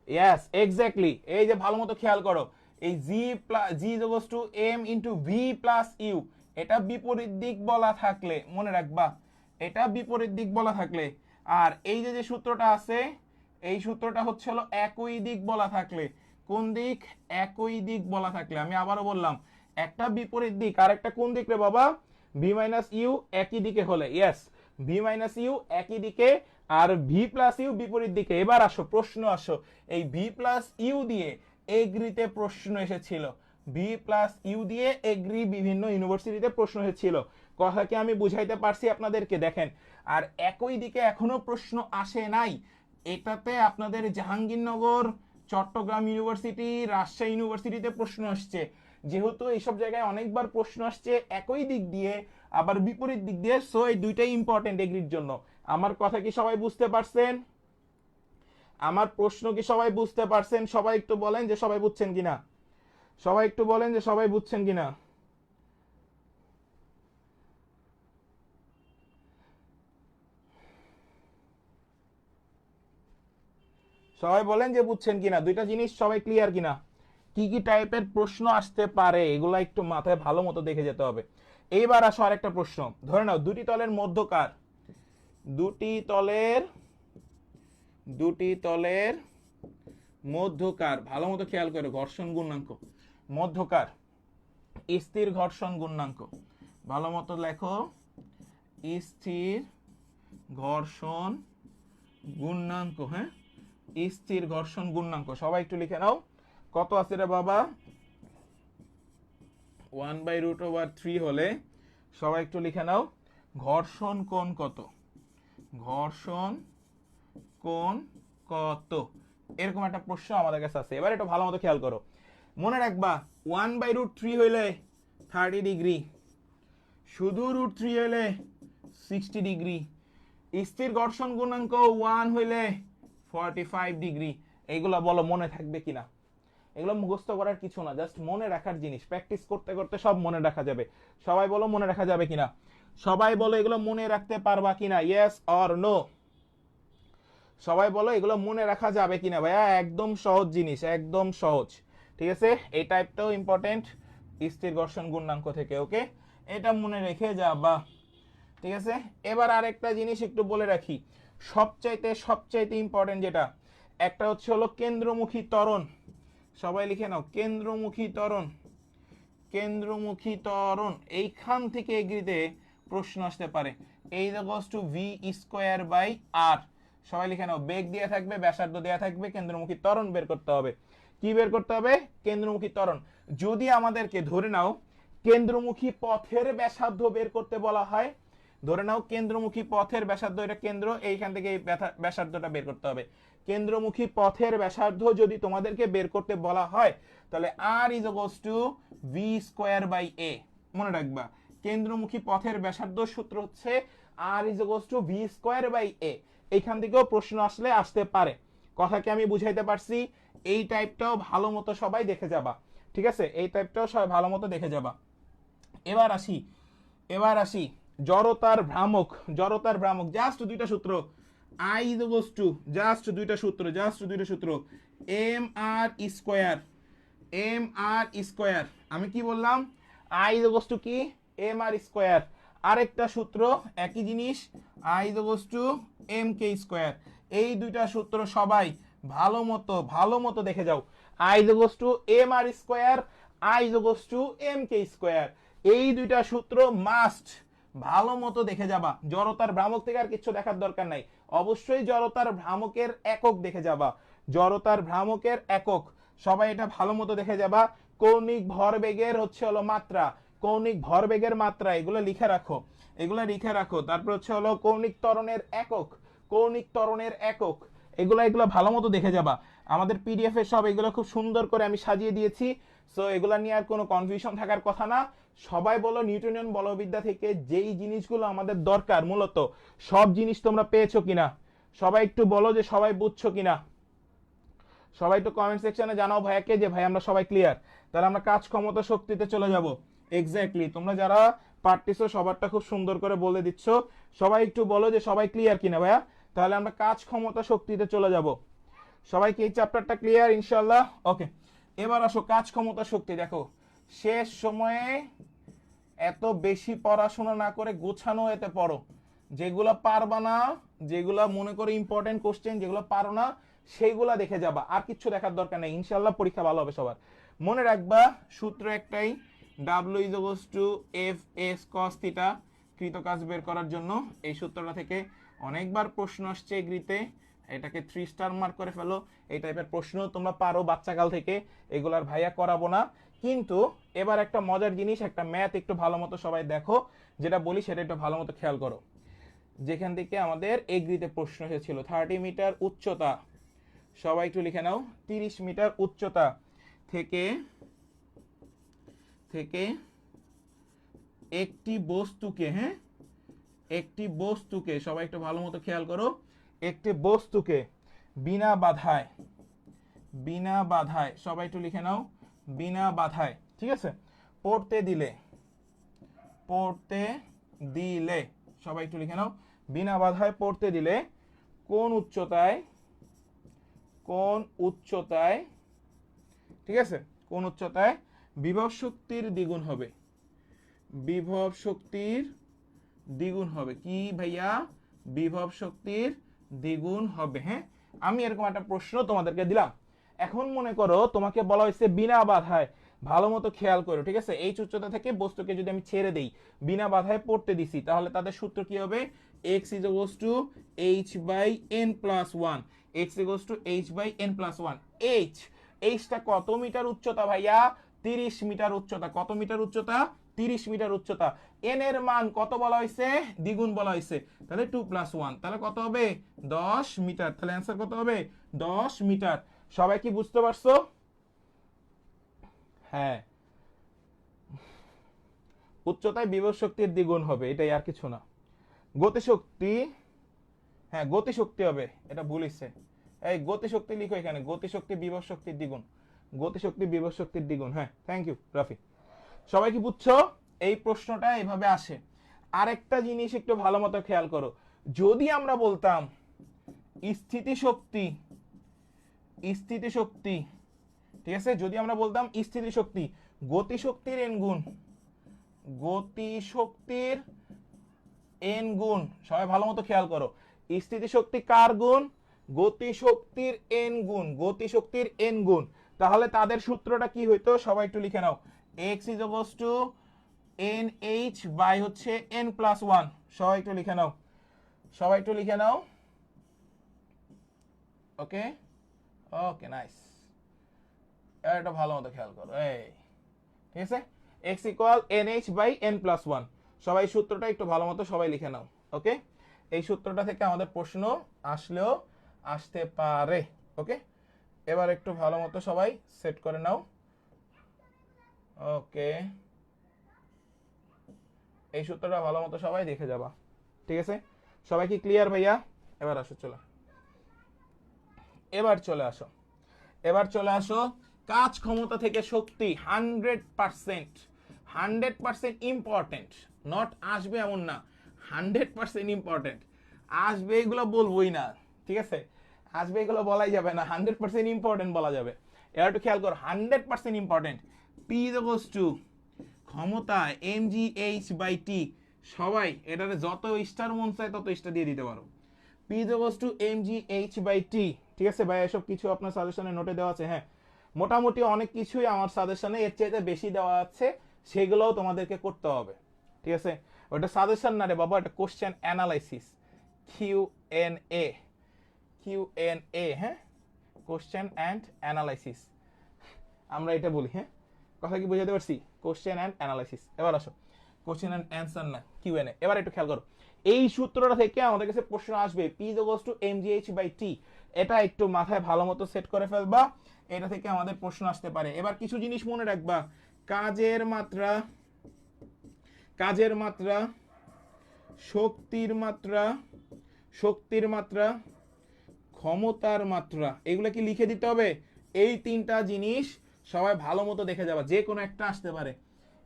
Yes, exactly. এই যে ভালো মতো খেয়াল করো, এই G plus G equals to M into V plus U, এটা বিপরীত দিক বলা থাকলে মনে রাখবা, এটা বিপরীত দিক বলা থাকলে। আর এই যে যে সূত্রটা আছে, এই সূত্রটা হচ্ছে হলো একই দিক বলা থাকলে। কোন দিক? একই দিক বলা থাকলে। আমি আবারও বললাম, একটা বিপরীত দিক আর একটা কোন দিক রে বাবা? ভি মাইনাস ইউ একই দিকে হলে, ইয়েস, ভি মাইনাস ইউ একই দিকে আর ভি প্লাস ইউ বিপরীত দিকে। এবার আসো, প্রশ্ন আসো। এই ভি প্লাস ইউ দিয়ে এগ্রিতে প্রশ্ন এসেছিল, ভি প্লাস ইউ দিয়ে এগ্রি বিভিন্ন ইউনিভার্সিটিতে প্রশ্ন এসেছিল। কথা কি আমি বুঝাইতে পারছি আপনাদেরকে? দেখেন, আর একই দিকে এখনো প্রশ্ন আসে নাই। এটাতে আপনাদের জাহাঙ্গীরনগর, চট্টগ্রাম ইউনিভার্সিটি, রাজশাহী ইউনিভার্সিটিতে প্রশ্ন আসছে। যেহেতু এইসব জায়গায় অনেকবার প্রশ্ন আসছে একই দিক দিয়ে আবার বিপরীত দিক দিয়ে, সো এই দুইটাই ইম্পর্টেন্ট এগ্রির জন্য। আমার কথা কি সবাই বুঝতে পারছেন? আমার প্রশ্ন কি সবাই বুঝতে পারছেন? সবাই একটু বলেন যে সবাই বুঝছেন কিনা। সবাই একটু বলেন যে সবাই বুঝছেন কিনা। সবাই বলেন যে বুঝছেন কিনা, দুইটা জিনিস সবাই ক্লিয়ার কিনা। কি কি টাইপের প্রশ্ন আসতে পারে এগুলা একটু মাথায় ভালো মতো দেখে যেতে হবে। এইবার আসো আরেকটা প্রশ্ন। ধরে নাও দুটি তলের মধ্যকার, দুটি তলের দুটি তলের মধ্যকার, ভালো মতো খেয়াল করো, ঘর্ষণ গুণাঙ্ক মধ্যকার, স্থির ঘর্ষণ গুণাঙ্ক। ভালো মতো লেখো, স্থির ঘর্ষণ গুণাঙ্ক, হ্যাঁ স্থির ঘর্ষণ গুণাঙ্ক। সবাই একটু লিখে নাও কত আছে রে বাবা, 1/√3 হলে সবাই একটু লিখে নাও ঘর্ষণ কোণ কত, ঘর্ষণ কোণ কত, এরকম একটা প্রশ্ন আমাদের কাছে আছে। এবার একটু ভালো মতো খেয়াল করো, মনে রাখবা 1/√3 হইলে 30 ডিগ্রি, শুধু √3 হইলে 60 ডিগ্রি, স্থির ঘর্ষণ গুণাঙ্ক 1 হইলে 45 ডিগ্রি। এইগুলা বলো মনে থাকবে কিনা? এগুলো মুখস্থ করার কিছু না, জাস্ট মনে রাখার জিনিস, প্র্যাকটিস করতে করতে সব মনে রাখা যাবে। সবাই বলো মনে রাখা যাবে কিনা, সবাই বলো এগুলো মনে রাখতে পারবা কিনা, ইয়েস অর নো। সবাই বলো এগুলো মনে রাখা যাবে কিনা। ভাইয়া একদম সহজ জিনিস, একদম সহজ, ঠিক আছে। এই টাইপটাও ইম্পর্টেন্ট স্থির ঘর্ষণ গুণাঙ্ক থেকে, ওকে এটা মনে রেখে যাবা, ঠিক আছে। এবার আরেকটা জিনিস একটু বলে রাখি, সবচাইতে ইম্পর্টেন্ট যেটা, একটা হচ্ছে হলো কেন্দ্রমুখী ত্বরণ। সবাই লিখে নাও কেন্দ্রমুখী ত্বরণ, কেন্দ্রমুখী ত্বরণ। এইখান থেকে এগ্রিতে প্রশ্ন আসতে পারে, এই ইকুয়ালস টু v²/r। সবাই লিখে নাও, বেগ দেয়া থাকবে, ব্যাসার্ধ দেয়া থাকবে, কেন্দ্রমুখী ত্বরণ বের করতে হবে। কি বের করতে হবে? কেন্দ্রমুখী ত্বরণ। যদি আমাদেরকে ধরে নাও কেন্দ্রমুখী পথের ব্যাসার্ধ বের করতে বলা হয়, ধরে নাও কেন্দ্রমুখী পথের ব্যাসার্ধ, এটা কেন্দ্র, এইখান থেকে এই ব্যাসার্ধটা বের করতে হবে। কেন্দ্রমুখী পথের ব্যাসার্ধ যদি তোমাদেরকে বের করতে বলা হয়, তাহলে r = v²/a। মনে রাখবা কেন্দ্রমুখী পথের ব্যাসার্ধ সূত্র হচ্ছে r = v²/a। এইখান থেকেও প্রশ্ন আসলে আসতে পারে। কথাকে আমি বুঝাইতে পারছি? এই টাইপটাও ভালো মতো সবাই দেখে যাবা, ঠিক আছে, এই টাইপটাও সবাই ভালো মতো দেখে যাবা। এবার আসি জড়তার ভ্রামক। জড়তার ভ্রামক জাস্ট দুইটা সূত্র, I = জাস্ট দুইটা সূত্র mr²। আমি কি বললাম? I = কি? mr²। আরেকটা সূত্র একই জিনিস, I = mk²। এই দুইটা সূত্র সবাই ভালো মতো দেখে যাও। I = mr², I = mk²। এই দুইটা সূত্র মাস্ট ভালো মতো দেখে যাবা। জড়তার ভ্রামক থেকে আর কিছু দেখার দরকার নাই, অবশ্যই জড়তার ভ্রামকের একক দেখে যাবা, জড়তার ভ্রামকের একক। সবাই এটা ভালো মতো দেখে যাবা। কৌণিক ভরবেগের হচ্ছে হলো মাত্রা, কৌণিক ভরবেগের মাত্রা, এগুলো লিখে রাখো। তারপর হচ্ছে হলো কৌণিক ত্বরণের একক, কৌণিক ত্বরণের একক, এগুলো ভালো মতো দেখে যাবা। আমাদের পিডিএফ এ সব এগুলো খুব সুন্দর করে আমি সাজিয়ে দিয়েছি, সো এগুলা নিয়ে আর কোনো কনফিউশন থাকার কথা না। সবাই বলো নিউটনিয়ান বলবিদ্যা থেকে যেই জিনিসগুলো আমাদের দরকার মূলত সব জিনিস তোমরা পেয়েছো কিনা, সবাই একটু বলো যে সবাই বুঝছো কিনা। সবাই একটু কমেন্ট সেকশনে জানাও ভাইয়াকে যে ভাই আমরা সবাই ক্লিয়ার। তাহলে আমরা কাজ ক্ষমতা শক্তিতে চলে যাব। এক্স্যাক্টলি, তোমরা যারা পারতেছো সবারটা খুব সুন্দর করে বলে দিচ্ছ। সবাই একটু বলো যে সবাই ক্লিয়ার কিনা ভাইয়া, তাহলে আমরা কাজ ক্ষমতা শক্তিতে চলে যাব। সবাই কি এই চ্যাপ্টারটা ক্লিয়ার ইনশাআল্লাহ? ওকে, এবার আসো কাজ ক্ষমতা শক্তি। দেখো শেষ সময়ে এত বেশি পড়াশোনা না করে গোছানো এতে পড়ো, যেগুলো পারবা না, যেগুলো মনে করে ইম্পর্টেন্ট কোশ্চেন, যেগুলো পারো না সেইগুলা দেখে যাবা, আর কিছু দেখার দরকার নেই। ইনশাআল্লাহ পরীক্ষা ভালো হবে সবার। মনে রাখবা সূত্র একটাই, W = F(s cos θ) কৃত কাজ বের করার জন্য। এই সূত্রটা থেকে অনেকবার প্রশ্ন আসছে এগ্রিতে, এটাকে 3 স্টার মার্ক করে ফেলো। এই টাইপের প্রশ্ন তোমরা পারো বাচ্চাকাল থেকে, এগুলার ভাইয়া করাবো না। কিন্তু এবার একটা মজার জিনিস, একটা ম্যাথ একটু ভালো মতো সবাই দেখো, যেটা বলি সেটা একটু ভালো মতো খেয়াল করো। যেখান থেকে আমাদের এগ্রিতে প্রশ্ন এসেছিল 30 মিটার উচ্চতা, সবাই একটু লিখে নাও 30 মিটার উচ্চতা থেকে একটি বস্তুকে, হ্যাঁ একটি বস্তুকে, সবাই একটু ভালো মতো খেয়াল করো, একটি বস্তুকে বিনা বাধায়, সবাই একটু লিখে নাও বিনা বাধায়, ঠিক আছে, পড়তে দিলে, সবাই একটু লিখে নাও বিনা বাধায় পড়তে দিলে কোন উচ্চতায়, ঠিক আছে, কোন উচ্চতায় বিভব শক্তির দ্বিগুণ হবে, বিভব শক্তির দ্বিগুণ হবে। কি ভাইয়া? বিভব শক্তির দ্বিগুণ হবে। হ্যাঁ, আমি এরকম একটা প্রশ্ন তোমাদেরকে দিলাম। এখন মনে করো তোমাকে বলা হয়েছে বিনা বাধায়, ভালো মতো খেয়াল করো, ঠিক আছে? এইচ উচ্চতা থেকে বস্তুকে যদি আমি ছেড়ে দেই, বিনা বাধায় পড়তে দিছি, তাহলে তাদের সূত্র কি হবে? x is equals to h by n plus 1, x is equals to h by n plus 1। এইচটা কত মিটার উচ্চতা ভাইয়া? 30 মিটার উচ্চতা। কত মিটার উচ্চতা? 30 মিটার উচ্চতা। এন এর মান কত বলা হয়েছে? দ্বিগুণ বলা হয়েছে, তাহলে 2 প্লাস 1, তাহলে কত হবে? 10 মিটার। তাহলে অ্যান্সার কত হবে? 10 মিটার। সবাই কি বুঝতে পারছো? হ্যাঁ, উচ্চতায় বিভব শক্তির দ্বিগুণ হবে, এটাই, আর কিছু না। গতিশক্তি, হ্যাঁ গতিশক্তি হবে, এটা ভুলিছে। এই গতিশক্তি লিখো এখানে, গতিশক্তি বিভব শক্তির দ্বিগুণ, গতিশক্তি বিভব শক্তির দ্বিগুণ। হ্যাঁ, থ্যাংক ইউ রাফি। সবাই কি বুঝছো? এই প্রশ্নটা এভাবে আসে। আরেকটা জিনিস একটু ভালো মতো খেয়াল করো, যদি আমরা বলতাম স্থিতিশক্তি, স্থিতিশক্তি, ঠিক আছে, যদি আমরা বলতাম স্থিতিশক্তি গতিশক্তির এন গুণ, গতিশক্তির এন গুণ, সবাই ভালো মতো খেয়াল করো, স্থিতিশক্তি কার গুণ? গতিশক্তির এন গুণ, গতিশক্তির এন গুণ। তাহলে তাদের সূত্রটা কি হইতো? সবাই একটু লিখে নাও, x is equals to nh by হচ্ছে n প্লাস 1। সবাই একটু লিখে নাও, সবাই একটু লিখে নাও। ওকে ওকে, নাইস। এটা ভালো মতো খেয়াল করো, এই ঠিক আছে, x equal nh by n plus 1। সবাই সূত্রটা একটু ভালো মতো সবাই লিখে নাও। ওকে, এই সূত্রটা থেকে আমাদের প্রশ্ন আসলেও আসতে পারে। ওকে, এবার একটু ভালো মতো সবাই সেট করে নাও। ওকে, এই সূত্রটা ভালো মতো সবাই দেখে যাবা, ঠিক আছে? সবাই কি ক্লিয়ার ভাইয়া? এবার আসো, চলো, এবার চলে আসো, এবার চলে আসো। কাজ ক্ষমতা থেকে শক্তি 100%, 100% ইম্পর্টেন্ট, নট আসবে এমন না, 100% ইম্পর্টেন্ট। আসবে এগুলো বলবোই না, ঠিক আছে? আসবে এগুলো বলাই যাবে না, 100% ইম্পর্টেন্ট বলা যাবে। এবার একটু খেয়াল করো, 100% ইম্পর্টেন্ট। পি ইকুয়ালস টু ক্ষমতা mgh/t। সবাই এটাতে যত স্টার মন চায় তত স্টার দিয়ে দিতে পারো। P ইকুয়ালস টু mgh/t, ঠিক আছে ভাই? এসব কিছু আপনার সাজেশনে নোটে দেওয়া আছে। হ্যাঁ, মোটামুটি অনেক কিছুই আমার সাজেশনে এর চাইতে বেশি দেওয়া আছে, সেগুলোও তোমাদেরকে করতে হবে, ঠিক আছে? ওটা সাজেশন না রে বাবা, এটা কোশ্চেন অ্যানালাইসিস, কিউএনএ, কিউএনএ, হ্যাঁ, কোশ্চেন অ্যান্ড অ্যানালাইসিস আমরা এটা বলি। হ্যাঁ, কথা কি বুঝাতে পারছি? Question and analysis. এবার আসো, কোশ্চেন অ্যান্ড অ্যান্সার না, কিউএনএ। এবার একটু খেয়াল করো, এই সূত্রটা থেকে আমাদের কাছে প্রশ্ন আসবে, P ইকুয়ালস টু mgh/t। এটা একটু মাথায় ভালো মতো সেট করে ফেলবা, এটা থেকে আমাদের প্রশ্ন আসতে পারে। এবার কিছু জিনিস মনে রাখবা, কাজের মাত্রা, কাজের মাত্রা, শক্তির মাত্রা, শক্তির মাত্রা, ক্ষমতার মাত্রা, এগুলো কি লিখে দিতে হবে? এই তিনটা জিনিস সবাই ভালো মতো দেখে যাবা, যে কোনো একটা আসতে পারে,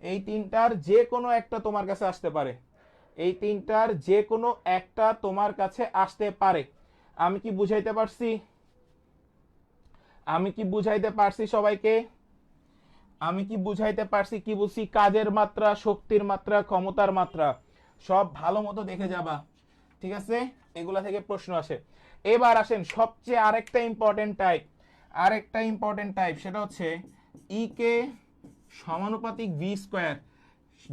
এই তিনটার যে কোনো একটা তোমার কাছে আসতে পারে, এই তিনটার যে কোনো একটা তোমার কাছে আসতে পারে। আমি কি বুঝাইতে পারছি? আমি কি বুঝাইতে পারছি সবাইকে? আমি কি বুঝাইতে পারছি? কি বলছি? কাজের মাত্রা, শক্তির মাত্রা, ক্ষমতার মাত্রা, সব ভালো মতো দেখে যাবা, ঠিক আছে? এগুলা থেকে প্রশ্ন আসে। এবার আসেন সবচেয়ে আরেকটা ইম্পর্টেন্ট টাইপ, আরেকটা ইম্পর্টেন্ট টাইপ, সেটা হচ্ছে ই কে সমানুপাতিক ভি স্কোয়ার।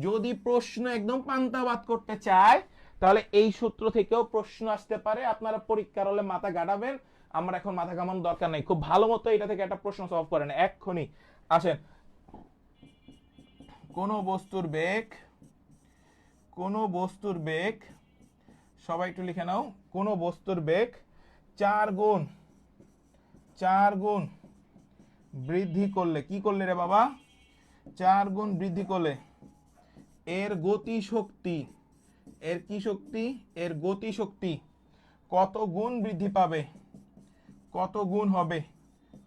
যদি প্রশ্ন একদম পান্তাবাদ করতে চায়, তাহলে এই সূত্র থেকেও প্রশ্ন আসতে পারে। আপনারা পরীক্ষার হলে মাথা গাড়াবেন, আমার এখন মাথা ঘামানোর দরকার নেই, খুব ভালো মতো এটা থেকে একটা প্রশ্ন সলভ করেন এক্ষুনি। আসেন, কোন বস্তুর বেগ, কোন বস্তুর বেগ, সবাই একটু লিখে নাও, কোন বস্তুর বেগ 4 গুণ, 4 গুণ বৃদ্ধি করলে, কি করলে রে বাবা? 4 গুণ বৃদ্ধি করলে এর গতি শক্তি, এর কি শক্তি? এর গতি শক্তি কত গুণ বৃদ্ধি পাবে, কত গুণ হবে,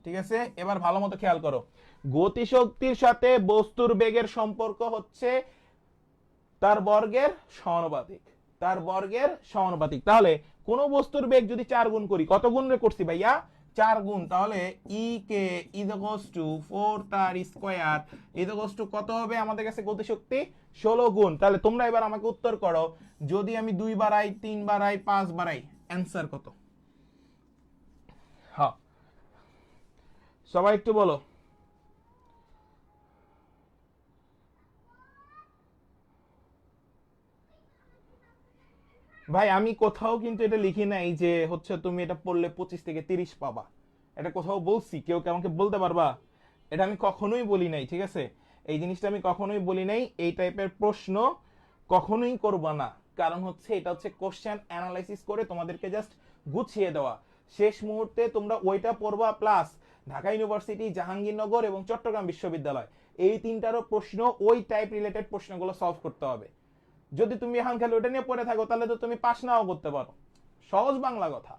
ঠিক আছে? এবার ভালো মতো খেয়াল করো, গতিশক্তির সাথে বস্তুর বেগের সম্পর্ক হচ্ছে তার বর্গের সমানুপাতিক, তার বর্গের সমানুপাতিক। তাহলে কোন বস্তুর বেগ যদি 4 গুণ করি, কত গুণ রে করছি ভাইয়া? 4 গুণ। তাহলে ই কে ইকুয়ালস টু 4 তার স্কয়ার ইকুয়ালস টু কত হবে আমাদের কাছে গতিশক্তি? 16 গুণ। তাহলে তোমরা এবার আমাকে উত্তর করো, যদি আমি 2 বাড়াই, 3 বাড়াই, 5 বাড়াই, অ্যানসার কত? হ্যাঁ, সবাই একটু বলো। ভাই আমি কোথাও কিন্তু এটা লিখি নাই যে হচ্ছে তুমি এটা পড়লে 25 থেকে 30 পাবা, এটা কোথাও বলছি? কেউ কি আমাকে বলতে পারবা? এটা আমি কখনোই বলি নাই, ঠিক আছে? এই জিনিসটা আমি কখনোই বলি নাই। এই টাইপের প্রশ্ন কখনোই করবা না, কারণ হচ্ছে এটা হচ্ছে কোশ্চেন অ্যানালাইসিস করে তোমাদেরকে জাস্ট গুছিয়ে দেওয়া। শেষ মুহূর্তে তোমরা ওইটা পড়বা, প্লাস ঢাকা ইউনিভার্সিটি, জাহাঙ্গীরনগর এবং চট্টগ্রাম বিশ্ববিদ্যালয় এই তিনটারও প্রশ্ন, ওই টাইপ রিলেটেড প্রশ্নগুলো সলভ করতে হবে। যদি তুমি এখন খালি ওটা নিয়ে পড়ে থাকো তাহলে তো তুমি পাস নাও করতে পারো। সহজ বাংলা কথা,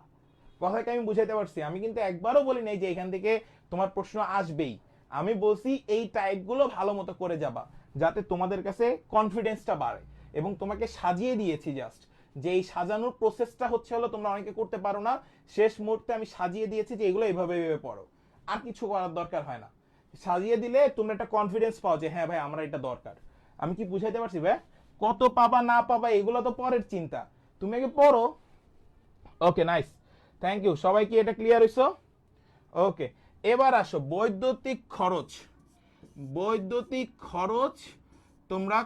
কথাকে আমি বুঝাইতে পারছি? আমি কিন্তু একবারও বলি নাই যে এখান থেকে তোমার প্রশ্ন আসবেই। আমি বলছি এই টাইপগুলো ভালো মতো করে যাবা, যাতে তোমাদের কাছে কনফিডেন্সটা বাড়ে। এবং তোমাকে সাজিয়ে দিয়েছি জাস্ট, যে এই সাজানোর প্রসেসটা হচ্ছে হলো তোমরা অনেকে করতে পারো না, শেষ মুহূর্তে আমি সাজিয়ে দিয়েছি যে এগুলো এইভাবে এইভাবে পড়ো। আর কিছু করার দরকার হয় না। সাজিয়ে দিলে তোমরা একটা কনফিডেন্স পাও যে হ্যাঁ ভাই আমার এটা দরকার। আমি কি বুঝাইতে পারছি ভাই? কত পাবা না পাবা এগুলো তো পরের চিন্তা, তুমি আগে পড়ো। ওকে, নাইস, থ্যাংক ইউ। সবাই কি এটা ক্লিয়ার হইছো? ওকে, এবার আসো বৈদ্যুতিক খরচ। বৈদ্যুতিক খরচ তোমরা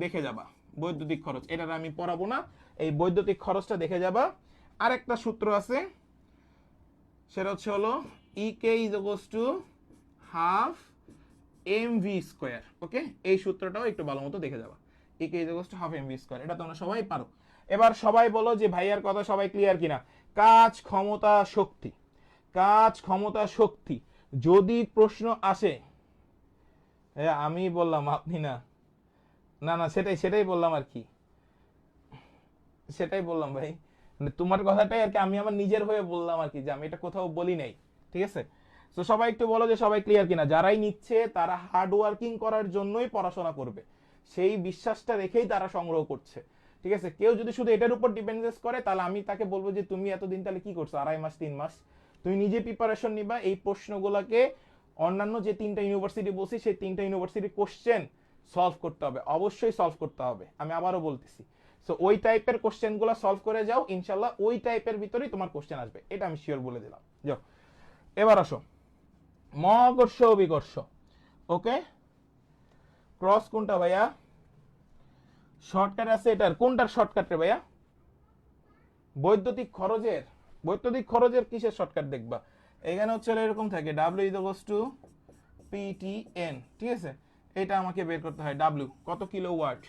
দেখে যাবা। বৈদ্যুতিক খরচ এটা আমি পড়াবো না, এই বৈদ্যুতিক খরচটা দেখে যাবা। আরেকটা সূত্র আছে, সেটা হচ্ছে হলো E K is equals to half M V square. Okay, এই সূত্রটাও একটু ভালো মতো দেখে যাবা। E K is equals to half M V square, এটা তোমরা সবাই পারো। এবার সবাই বলো যে ভাইয়ার কথা সবাই ক্লিয়ার কিনা? কাজ, ক্ষমতা, শক্তি। কাজ, ক্ষমতা, শক্তি যদি প্রশ্ন আসে, হ্যাঁ আমি বললাম, আপনি না। না না, সেটাই সেটাই বললাম আর কি, সেটাই বললাম ভাই। মানে তোমার কথাটাই আর কি আমি আমার নিজের হয়ে বললাম আর কি, যে আমি এটা কোথাও বলি নাই, ঠিক আছে? তো সবাই একটু বলো যে সবাই ক্লিয়ার কিনা? যারাই নিচ্ছে তারা হার্ড ওয়ার্কিং করার জন্যই পড়াশোনা করবে, সেই বিশ্বাসটা রেখেই তারা সংগ্রহ করছে, ঠিক আছে? কেউ যদি শুধু এটার উপর ডিপেন্ডেন্স করে তাহলে আমি তাকে বলবো যে তুমি এতদিন তাহলে কি করছো, 2.5 মাস 3 মাস? তুমি নিজে প্রিপারেশন নিবা, এই প্রশ্নগুলোকে অন্যান্য যে 3টা ইউনিভার্সিটি বলছি সেই 3টা ইউনিভার্সিটির কোশ্চেন সলভ করতে হবে, অবশ্যই সলভ করতে হবে। আমি আবারও বলতেছি, সো ওই টাইপের কোশ্চেনগুলো সলভ করে যাও, ইনশাল্লাহ ওই টাইপের ভিতরেই তোমার কোশ্চেন আসবে, এটা আমি শিওর বলে দিলাম। যাও, এবার আসো মহাকর্ষ অভিকর্ষ। ওকে, ক্রস কোনটা ভাইয়া? শর্টকাট আছে এটার, কোনটার শর্টকাট রে ভাইয়া? বৈদ্যুতিক খরচের? বৈদ্যুতিক খরচের কিসের শর্টকাট দেখবা? এখানে হচ্ছে এরকম থাকে, ডাব্লিউ ইকুয়ালস টু পিটিএন, ঠিক আছে? এটা আমাকে বের করতে হয়, ডাব্লিউ কত কিলো ওয়াট,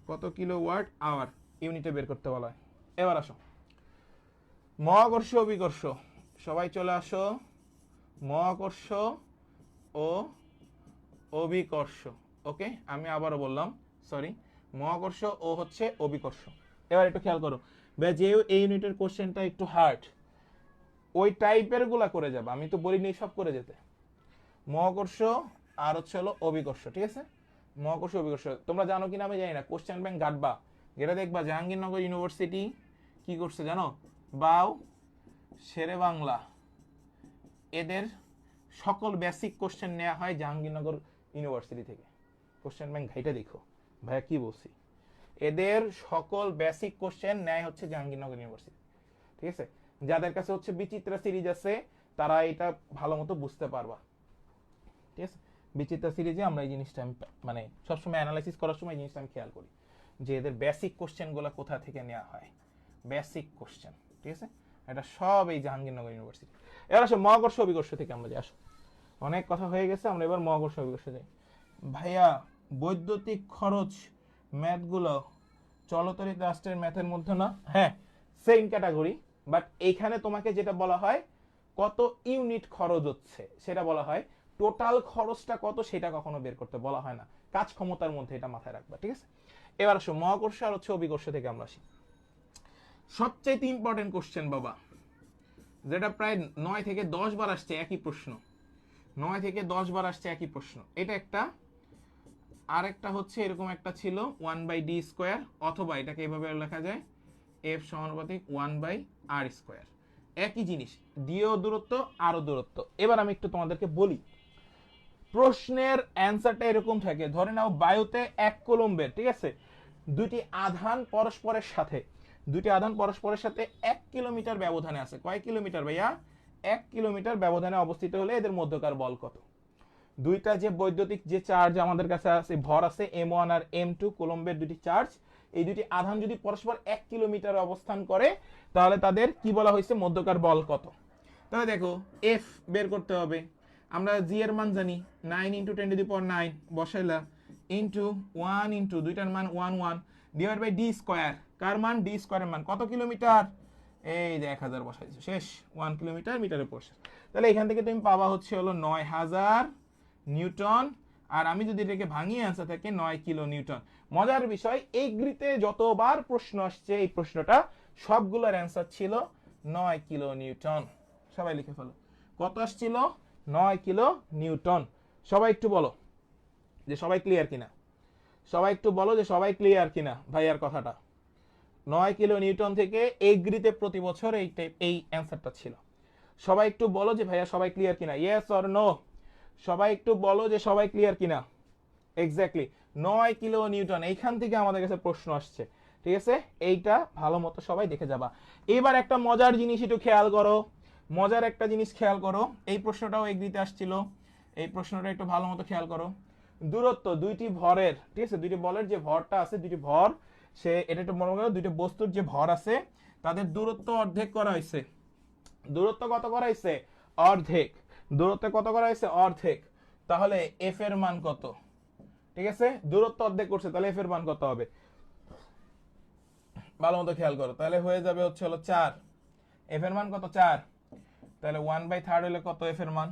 কত কিলো ওয়াট আওয়ার, ইউনিটে বের করতে বলা হয়। এবার আসো মহাকর্ষ অভিকর্ষ, সবাই চলে আসো। মহাকর্ষ ও অভিকর্ষ। ওকে, আমি আবারও বললাম, সরি, মহাকর্ষ ও হচ্ছে অভিকর্ষ। এবার একটু খেয়াল করো, যে এই ইউনিটের কোশ্চেনটা একটু হার্ড, ওই টাইপের গুলা করে যাবে, আমি তো বলিনি সব করে যেতে। মহাকর্ষ আর হচ্ছে হলো অভিকর্ষ, ঠিক আছে? মহাকর্ষ অভিকর্ষ তোমরা জানো কিনা আমি জানি না, কোশ্চেন ব্যাংক ঘাটবা, এটা দেখবা জাহাঙ্গীরনগর ইউনিভার্সিটি কি করছে জানো? বাউ, শেরে বাংলা, এদের সকল বেসিক কোশ্চেন নেওয়া হয় জাহাঙ্গীরনগর ইউনিভার্সিটি থেকে। কোশ্চেন ব্যাংক ঘাইটা দেখো ভাইয়া কি বলছি, এদের সকল বেসিক কোশ্চেন নেয় হচ্ছে জাহাঙ্গীরনগর ইউনিভার্সিটি, ঠিক আছে? যাদের কাছে হচ্ছে বিচিত্রা সিরিজ আছে তারা এটা ভালো মতো বুঝতে পারবা, ঠিক আছে? বিচিত্রা সিরিজে আমরা এই জিনিসটা আমি মানে সবসময় অ্যানালাইসিস করার সময় এই জিনিসটা আমি খেয়াল করি যে এদের বেসিক কোশ্চেনগুলো কোথা থেকে নেওয়া হয়, বেসিক কোশ্চেন, ঠিক আছে? এটা সব এই জাহাঙ্গীরনগর ইউনিভার্সিটি। এবার আসো মহাকর্ষ অভিকর্ষ থেকে আমরা যাই, আসো অনেক কথা হয়ে গেছে, আমরা এবার মহাকর্ষ অভিকর্ষ যাই। ভাইয়া বৈদ্যুতিক খরচ ম্যাথগুলো চলতরিত রাষ্ট্রের ম্যাথের মধ্যে না? হ্যাঁ, সেম ক্যাটাগরি, বাট এইখানে তোমাকে যেটা বলা হয় কত ইউনিট খরচ হচ্ছে সেটা বলা হয়, টোটাল খরচটা কত সেটা কখনো বের করতে বলা হয় না। কাজ ক্ষমতার মধ্যে এটা মাথায় রাখবা, ঠিক আছে? এবার আসো মহাকর্ষ আর হচ্ছে অভিকর্ষ থেকে আমরা আসি। সবচেয়ে ইম্পর্টেন্ট কোশ্চেন বাবা, যেটা প্রায় 9 থেকে 10 বার আসছে একই প্রশ্ন, 9 থেকে 10 বার আসছে একই প্রশ্ন, এটা একটা। আরেকটা হচ্ছে এরকম একটা ছিল 1/d স্কোয়ার, অথবা এটাকে এভাবে লেখা যায় f সমানুপাতিক 1/r স্কোয়ার, একই জিনিস, দিয়েও দূরত্ব আরো দূরত্ব। এবার আমি একটু তোমাদেরকে বলি, প্রশ্নের অ্যান্সারটা এরকম থাকে, ধরে নাও বায়ুতে 1 কুলম্বের, ঠিক আছে, দুটি আধান পরস্পরের সাথে, দুটি আধান পরস্পরের সাথে 1 কিলোমিটার ব্যবধানে আছে। কয় কিলোমিটার ভাইয়া? 1 কিলোমিটার ব্যবধানে অবস্থিত হলে এদের মধ্যকার বল কত? দুইটা যে বৈদ্যুতিক যে চার্জ আমাদের কাছে আছে, ভর আছে m1 আর m2, কুলম্বের দুটি চার্জ, এই দুটি আধান যদি পরস্পর 1 কিলোমিটার অবস্থান করে তাহলে তাদের কি বলা হয়েছে, মধ্যকার বল কত। তাহলে দেখো এফ বের করতে হবে, আমরা জি এর মান জানি 9 × 10⁹ বসাইলা ইন্টু 1 ইন্টু দুইটার মান 1 1 ডিভাইড বাই ডি স্কয়ার, কার মান, ডি স্কয়ারের মান কত কিলোমিটার, এই যে 1000 বসাইছো, শেষ, 1 কিলোমিটার মিটারে পড়ছে। তাহলে এখান থেকে তুমি পাবা হচ্ছে হলো 9000 নিউটন, আর আমি যদি এটাকে ভাঙিয়ে আনসার থাকে 9 কিলো নিউটন। মজার বিষয়, এই গ্রিতে যতবার প্রশ্ন আসছে এই প্রশ্নটা সবগুলোর অ্যান্সার ছিল 9 কিলো নিউটন। সবাই লিখে ফেলো, কত আসছিল, 9 কিলো নিউটন। সবাই একটু বলো যে সবাই ক্লিয়ার কিনা, সবাই একটু বলো যে সবাই ক্লিয়ার কিনা ভাইয়ার কথাটা। 9 কিলো নিউটন থেকে এগ্রিতে প্রতি বছর এই অ্যান্সারটা ছিল। সবাই একটু বলো যে ভাইয়া সবাই ক্লিয়ার কিনা, ইয়েস অর নো। সবাই একটু বলো যে সবাই ক্লিয়ার কিনা। এক্স্যাক্টলি 9 কিলো নিউটন, এইখান থেকে আমাদের কাছে প্রশ্ন আসছে। ঠিক আছে, এইটা ভালো মতো সবাই দেখে যাবা। এবার একটা মজার জিনিস একটু খেয়াল করো, মজার একটা জিনিস খেয়াল করো, এই প্রশ্নটাও এগ্রিতে আসছিল, এই প্রশ্নটা একটু ভালো মতো খেয়াল করো। দূরত্ব দুইটি ভরের, ঠিক আছে, দুইটি বলের যে ভরটা আছে, দুইটি ভর, সে এটা একটু মনে করো, দুইটি বস্তুর যে ভর আছে তাদের দূরত্ব অর্ধেক করা হয়েছে। দূরত্ব কত করা হয়েছে, অর্ধেক। দূরত্ব কত করা হয়েছে, অর্ধেক। তাহলে এফ এর মান কত, ঠিক আছে, দূরত্ব অর্ধেক করছে, তাহলে এফ এর মান কত হবে, ভালো মতো খেয়াল করো। তাহলে হয়ে যাবে হচ্ছে হলো 4, এফ এর মান কত, 4। তাহলে 1/3 হইলে কত এফ এর মান,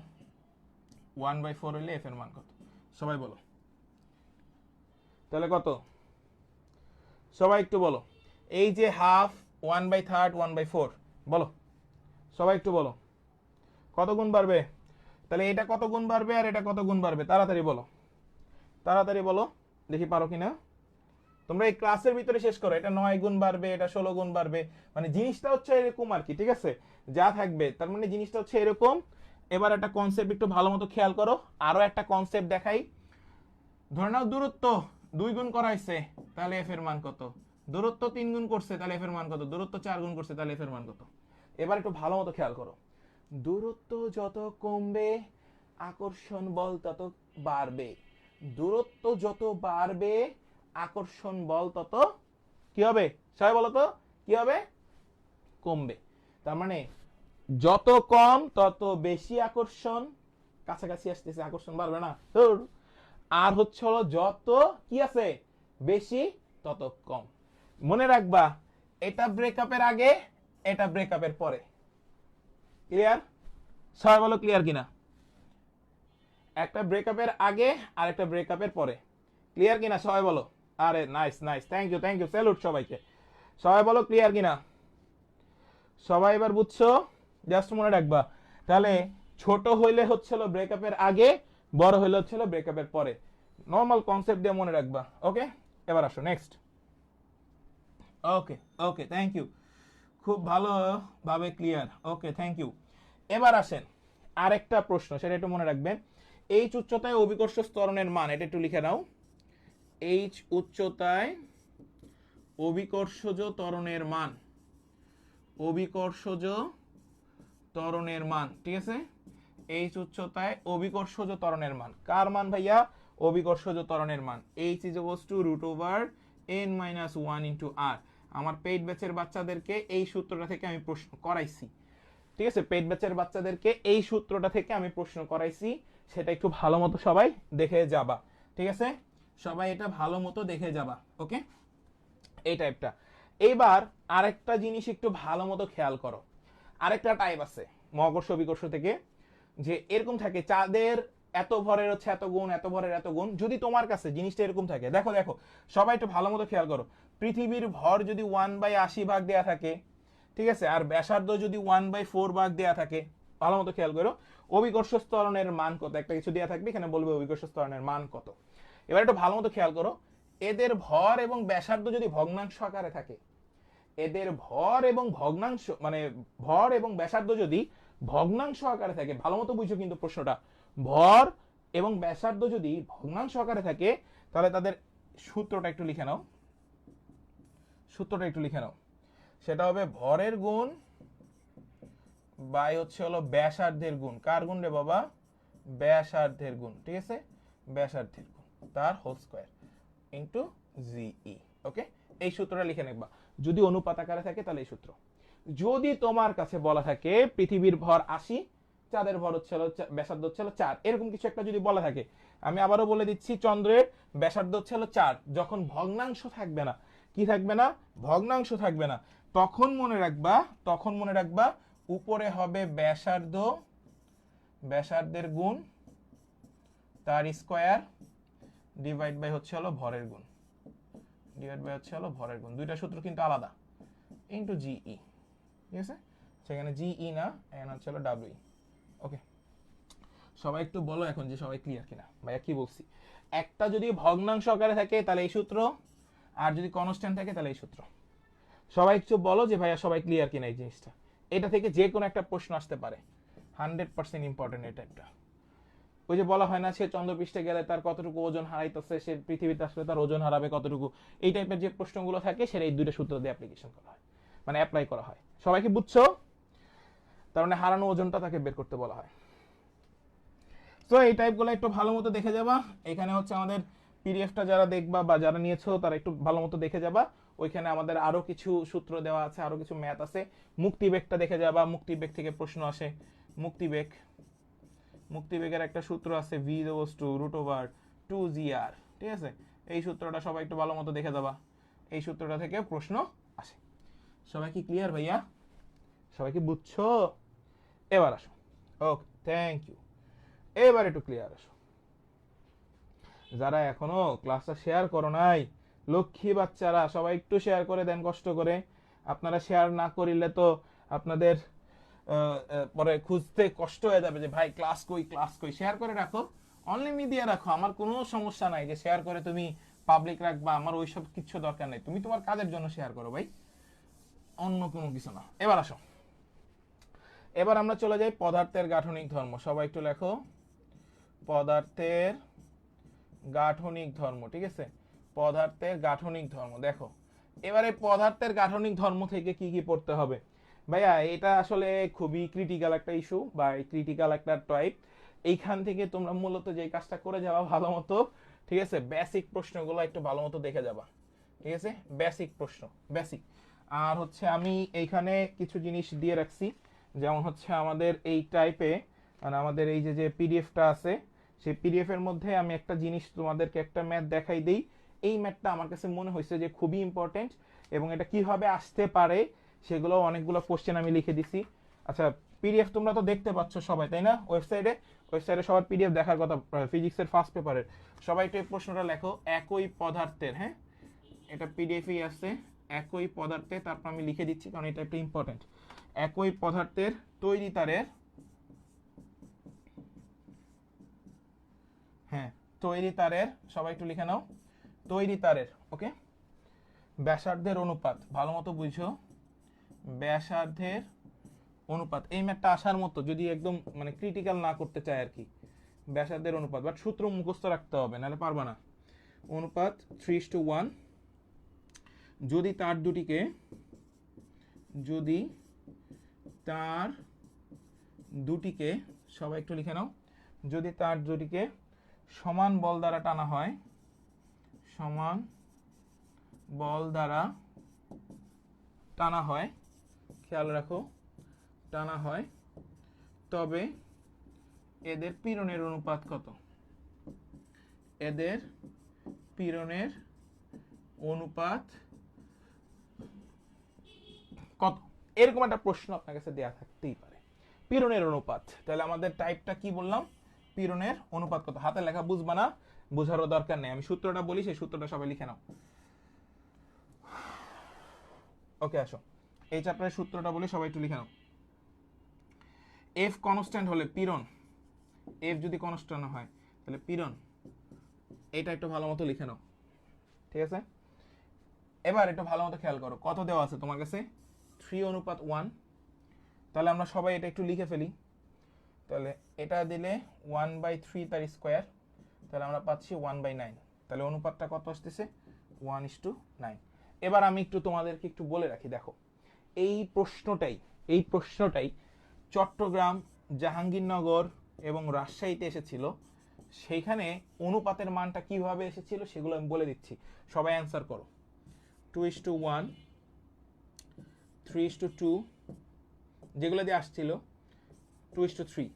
1/4 হইলে এফ এর মান কত, সবাই বলো। তাহলে কত, সবাই একটু বলো। এই যে হাফ, 1/3, 1/4, বলো সবাই একটু বলো, কত গুণ বাড়বে। তাহলে এটা কত গুণ বাড়বে আর এটা কত গুণ বাড়বে, তাড়াতাড়ি বলো, তাড়াতাড়ি বলো, দেখি পারো কিনা। তোমরা এই ক্লাসের ভিতরে শেষ করো, এটা 9 গুণ বাড়বে, এটা 16 গুণ বাড়বে, মানে জিনিসটা হচ্ছে এরকম আর কি, ঠিক আছে, যা থাকবে তার মানে জিনিসটা হচ্ছে এরকম। এবার একটা কনসেপ্ট একটু ভালো মতো খেয়াল করো, আরো একটা কনসেপ্ট দেখাই। ধরে নাও দূরত্ব 2 গুণ করা হয়েছে, তাহলে এফ এর মান কত, দূরত্ব 3 গুণ করছে তাহলে এফ এর মান কত, দূরত্ব 4 গুণ করছে তাহলে এফ এর মান কত। এবার একটু ভালো মতো খেয়াল করো, দূরত্ব যত কমবে আকর্ষণ বল তত বাড়বে, দূরত্ব যত বাড়বে আকর্ষণ বল তত কি হবে, সবাই বলো তো কি হবে, কমবে। তার মানে যত কম তত বেশি আকর্ষণ, কাছাকাছি আসতেছে, আকর্ষণ বাড়বে না। আর হচ্ছে হলো যত কি আছে বেশি তত কম। মনে রাখবা এটা ব্রেকআপের আগে, এটা ব্রেকআপের পরে। ক্লিয়ার, সবাই বলো ক্লিয়ার কিনা। একটা ব্রেকআপের আগে আর একটা ব্রেকআপের পরে, ক্লিয়ার কিনা সবাই বলো। আরে nice nice, thank you thank you, salute সবাইকে। সবাই বলো ক্লিয়ার কিনা, সবাই এবার বুঝছো। জাস্ট মনে রাখবা, তাহলে ছোট হইলে হচ্ছিল ব্রেকআপের আগে, বড় হইলে হচ্ছিল ব্রেকআপের পরে। নর্মাল কনসেপ্ট দিয়ে মনে রাখবা, ওকে। এবার আসো next. Okay okay, thank you, খুব ভালোভাবে ক্লিয়ার, ওকে থ্যাংক ইউ। এবার আসেন আরেকটা প্রশ্ন, সেটা একটু মনে রাখবেন। এইচ উচ্চতায় অভিকর্ষ ত্বরণের মান, এটা একটু লিখে নাও। এইচ উচ্চতায় অভিকর্ষজ ত্বরণের মান, অভিকর্ষজ ত্বরণের মান, ঠিক আছে। এইচ উচ্চতায় অভিকর্ষজ ত্বরণের মান, কার মান ভাইয়া, অভিকর্ষজ ত্বরণের মান। H is equals two √n-1 * r। আমার পেইড ব্যাচের বাচ্চাদেরকে এই সূত্রটা থেকে আমি প্রশ্ন করাইছি, ঠিক আছে, পেইড ব্যাচের বাচ্চাদেরকে এই সূত্রটা থেকে আমি প্রশ্ন করাইছি, সেটা একটু ভালো মতো সবাই দেখে যাবা, ঠিক আছে, সবাই এটা ভালো মতো দেখে যাবা, ওকে, এই টাইপটা। এইবার আরেকটা জিনিস একটু ভালো মতো খেয়াল করো, আরেকটা টাইপ আছে মহাকর্ষ বিকর্ষ থেকে, যে এরকম থাকে চাঁদের এত ভরের হচ্ছে এত গুণ, এত ভরের এত গুণ। যদি তোমার কাছে জিনিসটা এরকম থাকে, দেখো দেখো সবাই একটু ভালো মতো খেয়াল করো, পৃথিবীর ভর যদি 1/80 ভাগ দেয়া থাকে, ঠিক আছে, আর ব্যাসার্ধ যদি 1/4 ভাগ দেয়া থাকে, ভালো মতো খেয়াল করো, অভিকর্ষ ত্বরণের মান কত, একটা কিছু দেয়া থাকবে, এখানে বলবে অভিকর্ষ ত্বরণের মান কত। এবার একটু ভালো মতো খেয়াল করো, এদের ভর এবং ব্যাসার্ধ যদি ভগ্নাংশ আকারে থাকে, এদের ভর এবং ভগ্নাংশ মানে ভর এবং ব্যাসার্ধ যদি ভগ্নাংশ আকারে থাকে, ভালো মতো বুঝছো কিন্তু প্রশ্নটা, ভর এবং ব্যাসার্ধ যদি ভগ্নাংশ আকারে থাকে তাহলে তাদের সূত্রটা একটু লিখে নাও, সূত্রটা একটু লিখে নাও, সেটা হবে ভরের গুণ বাই হচ্ছে হলো ব্যাসার্ধের গুণ। কার গুণ রে বাবা, ব্যাসার্ধের গুণ, ঠিক আছে, ব্যাসার্ধের গুণ, তার হোল স্কয়ার ইনটু জিই। ওকে, এই সূত্রটা লিখে নেবা। যদি অনুপাত আকারে থাকে তাহলে এই সূত্র। যদি তোমার কাছে বলা থাকে পৃথিবীর ভর 80, চাঁদের ভর হচ্ছে ব্যাসার্ধ হচ্ছে 4, এরকম কিছু একটা যদি বলা থাকে, আমি আবারও বলে দিচ্ছি, চন্দ্রের ব্যাসার্ধ হচ্ছে 4, যখন ভগ্নাংশ থাকবে না, কি থাকবে না, ভগ্নাংশ থাকবে না, তখন মনে রাখবা উপরে হবে ব্যাসার্ধের গুণ তার স্কয়ার ডিভাইড বাই হচ্ছে ভরের গুণ, দুইটা সূত্র কিন্তু আলাদা, ইনটু জিই, ঠিক আছে, সেখানে জিই না, এখানে হচ্ছে ডাব্লিউ। ওকে, সবাই একটু বলো এখন যে সবাই ক্লিয়ার কিনা। ভাইয়া কি বলছি, একটা যদি ভগ্নাংশ আকারে থাকে তাহলে এই সূত্র, আর যদি কনস্ট্যান্ট থাকে তাহলে এই সূত্র। সবাই একটু বলো যে ভাইয়া সবাই ক্লিয়ার কিনা এই জিনিসটা। এটা থেকে যে কোনো একটা প্রশ্ন আসতে পারে, 100% ইম্পর্টেন্ট এই টাইপটা। ওই যে বলা হয় না, সে চন্দ্রপৃষ্ঠে গেলে তার কতটুকু ওজন হারাইতেছে, সে পৃথিবীতে আসলে তার ওজন হারাবে কতটুকু, এই টাইপের যে প্রশ্নগুলো থাকে সেটা এই দুইটা সূত্র দিয়ে অ্যাপ্লিকেশন করা হয়, মানে অ্যাপ্লাই করা হয়। সবাই কি বুঝছো? তার মানে হারানো ওজনটা তাকে বের করতে বলা হয়। তো এই টাইপগুলো একটু ভালো মতো দেখে যাবা। এখানে হচ্ছে আমাদের পিডিএফটা যারা দেখবা বা যারা নিয়েছো তারা একটু ভালো মতো দেখে যাবা। ওইখানে আমাদের আরো কিছু সূত্র দেওয়া আছে, আরো কিছু ম্যাথ আছে। মুক্তিবেগটা দেখে যাবা, মুক্তিবেগ থেকে প্রশ্ন আসে। মুক্তিবেগের একটা সূত্র আছে v ইকুয়ালস টু √2gr, ঠিক আছে, এই সূত্রটা সবাই একটু ভালো মতো দেখে যাবা, এই সূত্রটা থেকে প্রশ্ন আসে। সবাই কি ক্লিয়ার ভাইয়া? সবাই কি বুঝছো? এবার আসো। ওকে, থ্যাংক ইউ। এবার একটু ক্লিয়ার আসো। যারা এখনো ক্লাসটা শেয়ার করো নাই, লক্ষ্মী বাচ্চারা সবাই একটু শেয়ার করে দেন কষ্ট করে। আপনারা শেয়ার না করিলে তো আপনাদের পরে খুঁজতে কষ্ট হয়ে যাবে যে ভাই ক্লাস কই। শেয়ার করে রাখো, অনলি মি দিয়ে রাখো, আমার কোনো সমস্যা নাই যে শেয়ার করে তুমি পাবলিক রাখবা, আমার ওইসব কিছু দরকার নেই। তুমি তোমার কাজের জন্য শেয়ার করো ভাই, অন্য কোনো কিছু না। এবার আসো, এবার আমরা চলে যাই পদার্থের গাঠনিক ধর্ম। সবাই একটু লেখো, পদার্থের গাঠনিক ধর্ম, ঠিক আছে, পদার্থের গাঠনিক ধর্ম। দেখো এবারে পদার্থের গাঠনিক ধর্ম থেকে কি কি পড়তে হবে ভাইয়া, এটা আসলে খুবই ক্রিটিক্যাল একটা ইস্যু বা ক্রিটিক্যাল একটা টাইপ। এইখান থেকে তোমরা মূলত যে কাজটা করে যাবা ভালো মতো, ঠিক আছে, বেসিক প্রশ্নগুলো একটু ভালো মতো দেখে যাবা, ঠিক আছে, বেসিক প্রশ্ন, বেসিক। আর হচ্ছে আমি এইখানে কিছু জিনিস দিয়ে রাখছি, যেমন হচ্ছে আমাদের এই টাইপে, মানে আমাদের এই যে পিডিএফটা আছে, সেই পিডিএফ এর মধ্যে আমি একটা জিনিস তোমাদেরকে একটা ম্যাথ দেখাই দিই। এই ম্যাথটা আমার কাছে মনে হয়েছে যে খুবই ইম্পর্টেন্ট, এবং এটা কিভাবে আসতে পারে সেগুলো অনেকগুলো কোশ্চেন আমি লিখে দিছি। আচ্ছা, পিডিএফ তোমরা তো দেখতে পাচ্ছ সবাই, তাই না? ওয়েবসাইটে সবার পিডিএফ দেখার কথা, ফিজিক্সের ফার্স্ট পেপারের। সবাই একটু এই প্রশ্নটা লেখো, একই পদার্থের, হ্যাঁ এটা পিডিএফই আছে, একই পদার্থে, তারপর আমি লিখে দিচ্ছি কারণ এটা একটা ইম্পর্টেন্ট। একই পদার্থের তৈরি তারের, হ্যাঁ তৈরি তারের, সবাই একটু লিখে নাও, তৈরি তারের, ওকে, ব্যাসার্ধের অনুপাত, ভালো মতো বুঝো, ব্যাসার্ধের অনুপাত। এই ম্যাথটা আসার মতো, যদি একদম মানে ক্রিটিক্যাল না করতে চায় আর কি, ব্যাসার্ধের অনুপাত, বাট সূত্র মুখস্থ রাখতে হবে, নাহলে পারবা না। অনুপাত 3:1, যদি তার দুটিকে সবাই একটু লিখে নাও, যদি তার দুটিকে সমান বল দ্বারা টানা হয়, সমান বল দ্বারা টানা হয়, খেয়াল রাখো, টানা হয়, তবে এদের পীড়নের অনুপাত কত? এদের পীড়নের অনুপাত কত? এরকম একটা প্রশ্ন আপনার কাছে দেয়া থাকতেই পারে। পীড়নের অনুপাত, তাহলে আমাদের টাইপটা কি বললাম, পীড়নের অনুপাত কত। হাতে লেখা বুঝবা না, বোঝারও দরকার নেই, আমি সূত্রটা বলি, সেই সূত্রটা সবাই লিখে নাও। ওকে, আসো এই চ্যাপ্টারের সূত্রটা বলি, সবাই একটু লিখে নাও। এফ কনস্ট্যান্ট হলে পীড়ন, এফ যদি কনস্ট্যান্ট হয় তাহলে পীড়ন, এটা একটু ভালো মতো লিখে নাও, ঠিক আছে। এবার একটু ভালো মতো খেয়াল করো, কত দেওয়া আছে তোমার কাছে, 3:1। তাহলে আমরা সবাই এটা একটু লিখে ফেলি। তাহলে এটা দিলে 1/3 তার স্কোয়ার, তাহলে আমরা পাচ্ছি 1/9। তাহলে অনুপাতটা কত আসতেছে, 1:9। এবার আমি একটু তোমাদেরকে একটু বলে রাখি, দেখো এই প্রশ্নটাই চট্টগ্রাম, জাহাঙ্গীরনগর এবং রাজশাহীতে এসেছিল। সেইখানে অনুপাতের মানটা কিভাবে এসেছিল সেগুলো আমি বলে দিচ্ছি, সবাই অ্যান্সার করো। 2:1, 3:2, যেগুলো দিয়ে আসছিল 2:3।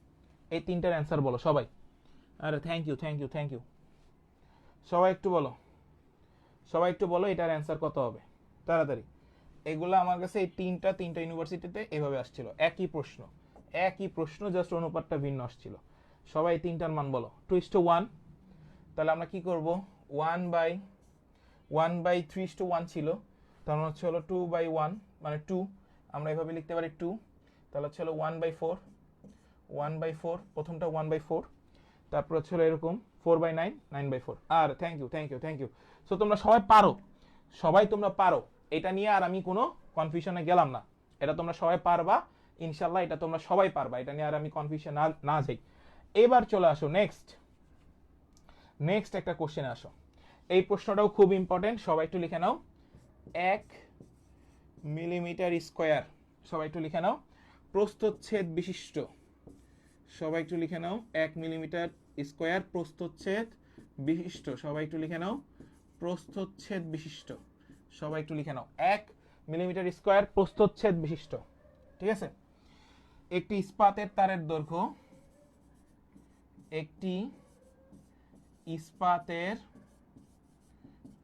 এই তিনটার অ্যান্সার বলো সবাই। আরে thank you thank you thank you. সবাই একটু বলো, সবাই একটু বলো এটার অ্যান্সার কত হবে তাড়াতাড়ি। এগুলো আমার কাছে এই তিনটা ইউনিভার্সিটিতে এভাবে আসছিল, একই প্রশ্ন জাস্ট অনুপাতটা ভিন্ন আসছিল। সবাই তিনটার মান বলো। 2:1, তাহলে আমরা কি করব, 1/3:1 ছিল, তার মানে হচ্ছে হলো 2/1 মানে 2, আমরা এভাবে লিখতে পারি 2, তাহলে হচ্ছে হলো 1/4, প্রথমটা 1/4, তারপর হচ্ছে হলো এরকম 4/9, 9/4। আর thank you thank you thank you. So তোমরা সবাই পারো, তোমরা পারো, এটা নিয়ে আর আমি কোনো কনফিউশনে গেলাম না, এটা তোমরা সবাই পারবা ইনশাল্লাহ, এটা তোমরা সবাই পারবা, এটা নিয়ে আর আমি কনফিউশন না যাই। এবার চলে আসো নেক্সট একটা কোশ্চেনে আসো। এই প্রশ্নটাও খুব ইম্পর্টেন্ট, সবাই একটু লিখে নাও। 1 মিলিমিটার স্কোয়ার, সবাই একটু লিখে নাও, প্রস্থচ্ছেদ বিশিষ্ট, সবাই একটু লিখে নাও। 1 মিলিমিটার স্কোয়ার প্রস্থচ্ছেদ বিশিষ্ট, সবাই একটু লিখে নাও। প্রস্থচ্ছেদ বিশিষ্ট, সবাই একটু লিখে নাও। 1 মিলিমিটার স্কোয়ার প্রস্থচ্ছেদ বিশিষ্ট, ঠিক আছে। একটি ইস্পাতের তারের দৈর্ঘ্য, একটি ইস্পাতের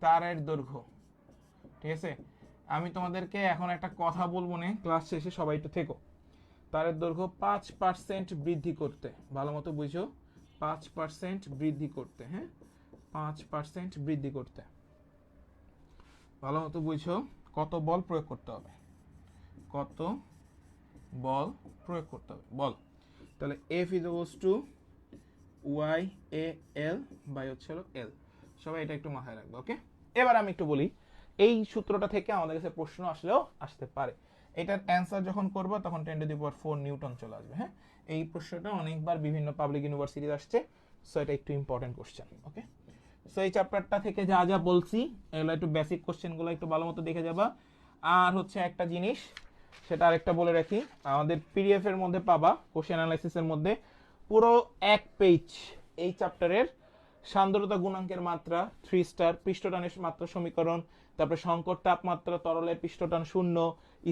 তারের দৈর্ঘ্য, ঠিক আছে। আমি তোমাদেরকে এখন একটা কথা বলবো না, ক্লাস শেষে সবাই একটু থেকো। তারের দৈর্ঘ্য 5% বৃদ্ধি করতে, ভালো মতো বুঝো, 5% বৃদ্ধি করতে, হ্যাঁ 5% বৃদ্ধি করতে, ভালো মতো বুঝো, কত বল প্রয়োগ করতে হবে, কত বল প্রয়োগ করতে হবে বল। তাহলে F = YAL বাই হচ্ছে হলো L, সবাই এটা একটু মাথায় রাখবে, ওকে। এবার আমি একটু বলি, এই সূত্রটা থেকে আমাদের কাছে প্রশ্ন আসলেও আসতে পারে। এটার অ্যান্সার যখন করবো তখন 10⁴ নিউটন চলে আসবে, হ্যাঁ। এই প্রশ্নটা অনেকবার বিভিন্ন পাবলিক ইউনিভার্সিটিতে আসছে, সো এটা একটু ইম্পর্টেন্ট কোশ্চেন, ওকে। সো এই চ্যাপ্টারটা থেকে যা যা বলছি এগুলো একটু বেসিক কোশ্চেনগুলো একটু ভালো মতো দেখে যাবা। আর হচ্ছে একটা জিনিস, সেটা আরেকটা বলে রাখি, আমাদের পিডিএফ এর মধ্যে পাবা, কোশ্চেন অ্যানালাইসিসের মধ্যে পুরো 1 পেজ এই চ্যাপ্টারের সান্দ্রতা গুণাঙ্কের মাত্রা 3 স্টার, পৃষ্ঠটানের মাত্রা সমীকরণ, তারপরে সংকট তাপমাত্রা, তরলের পৃষ্ঠটান শূন্য,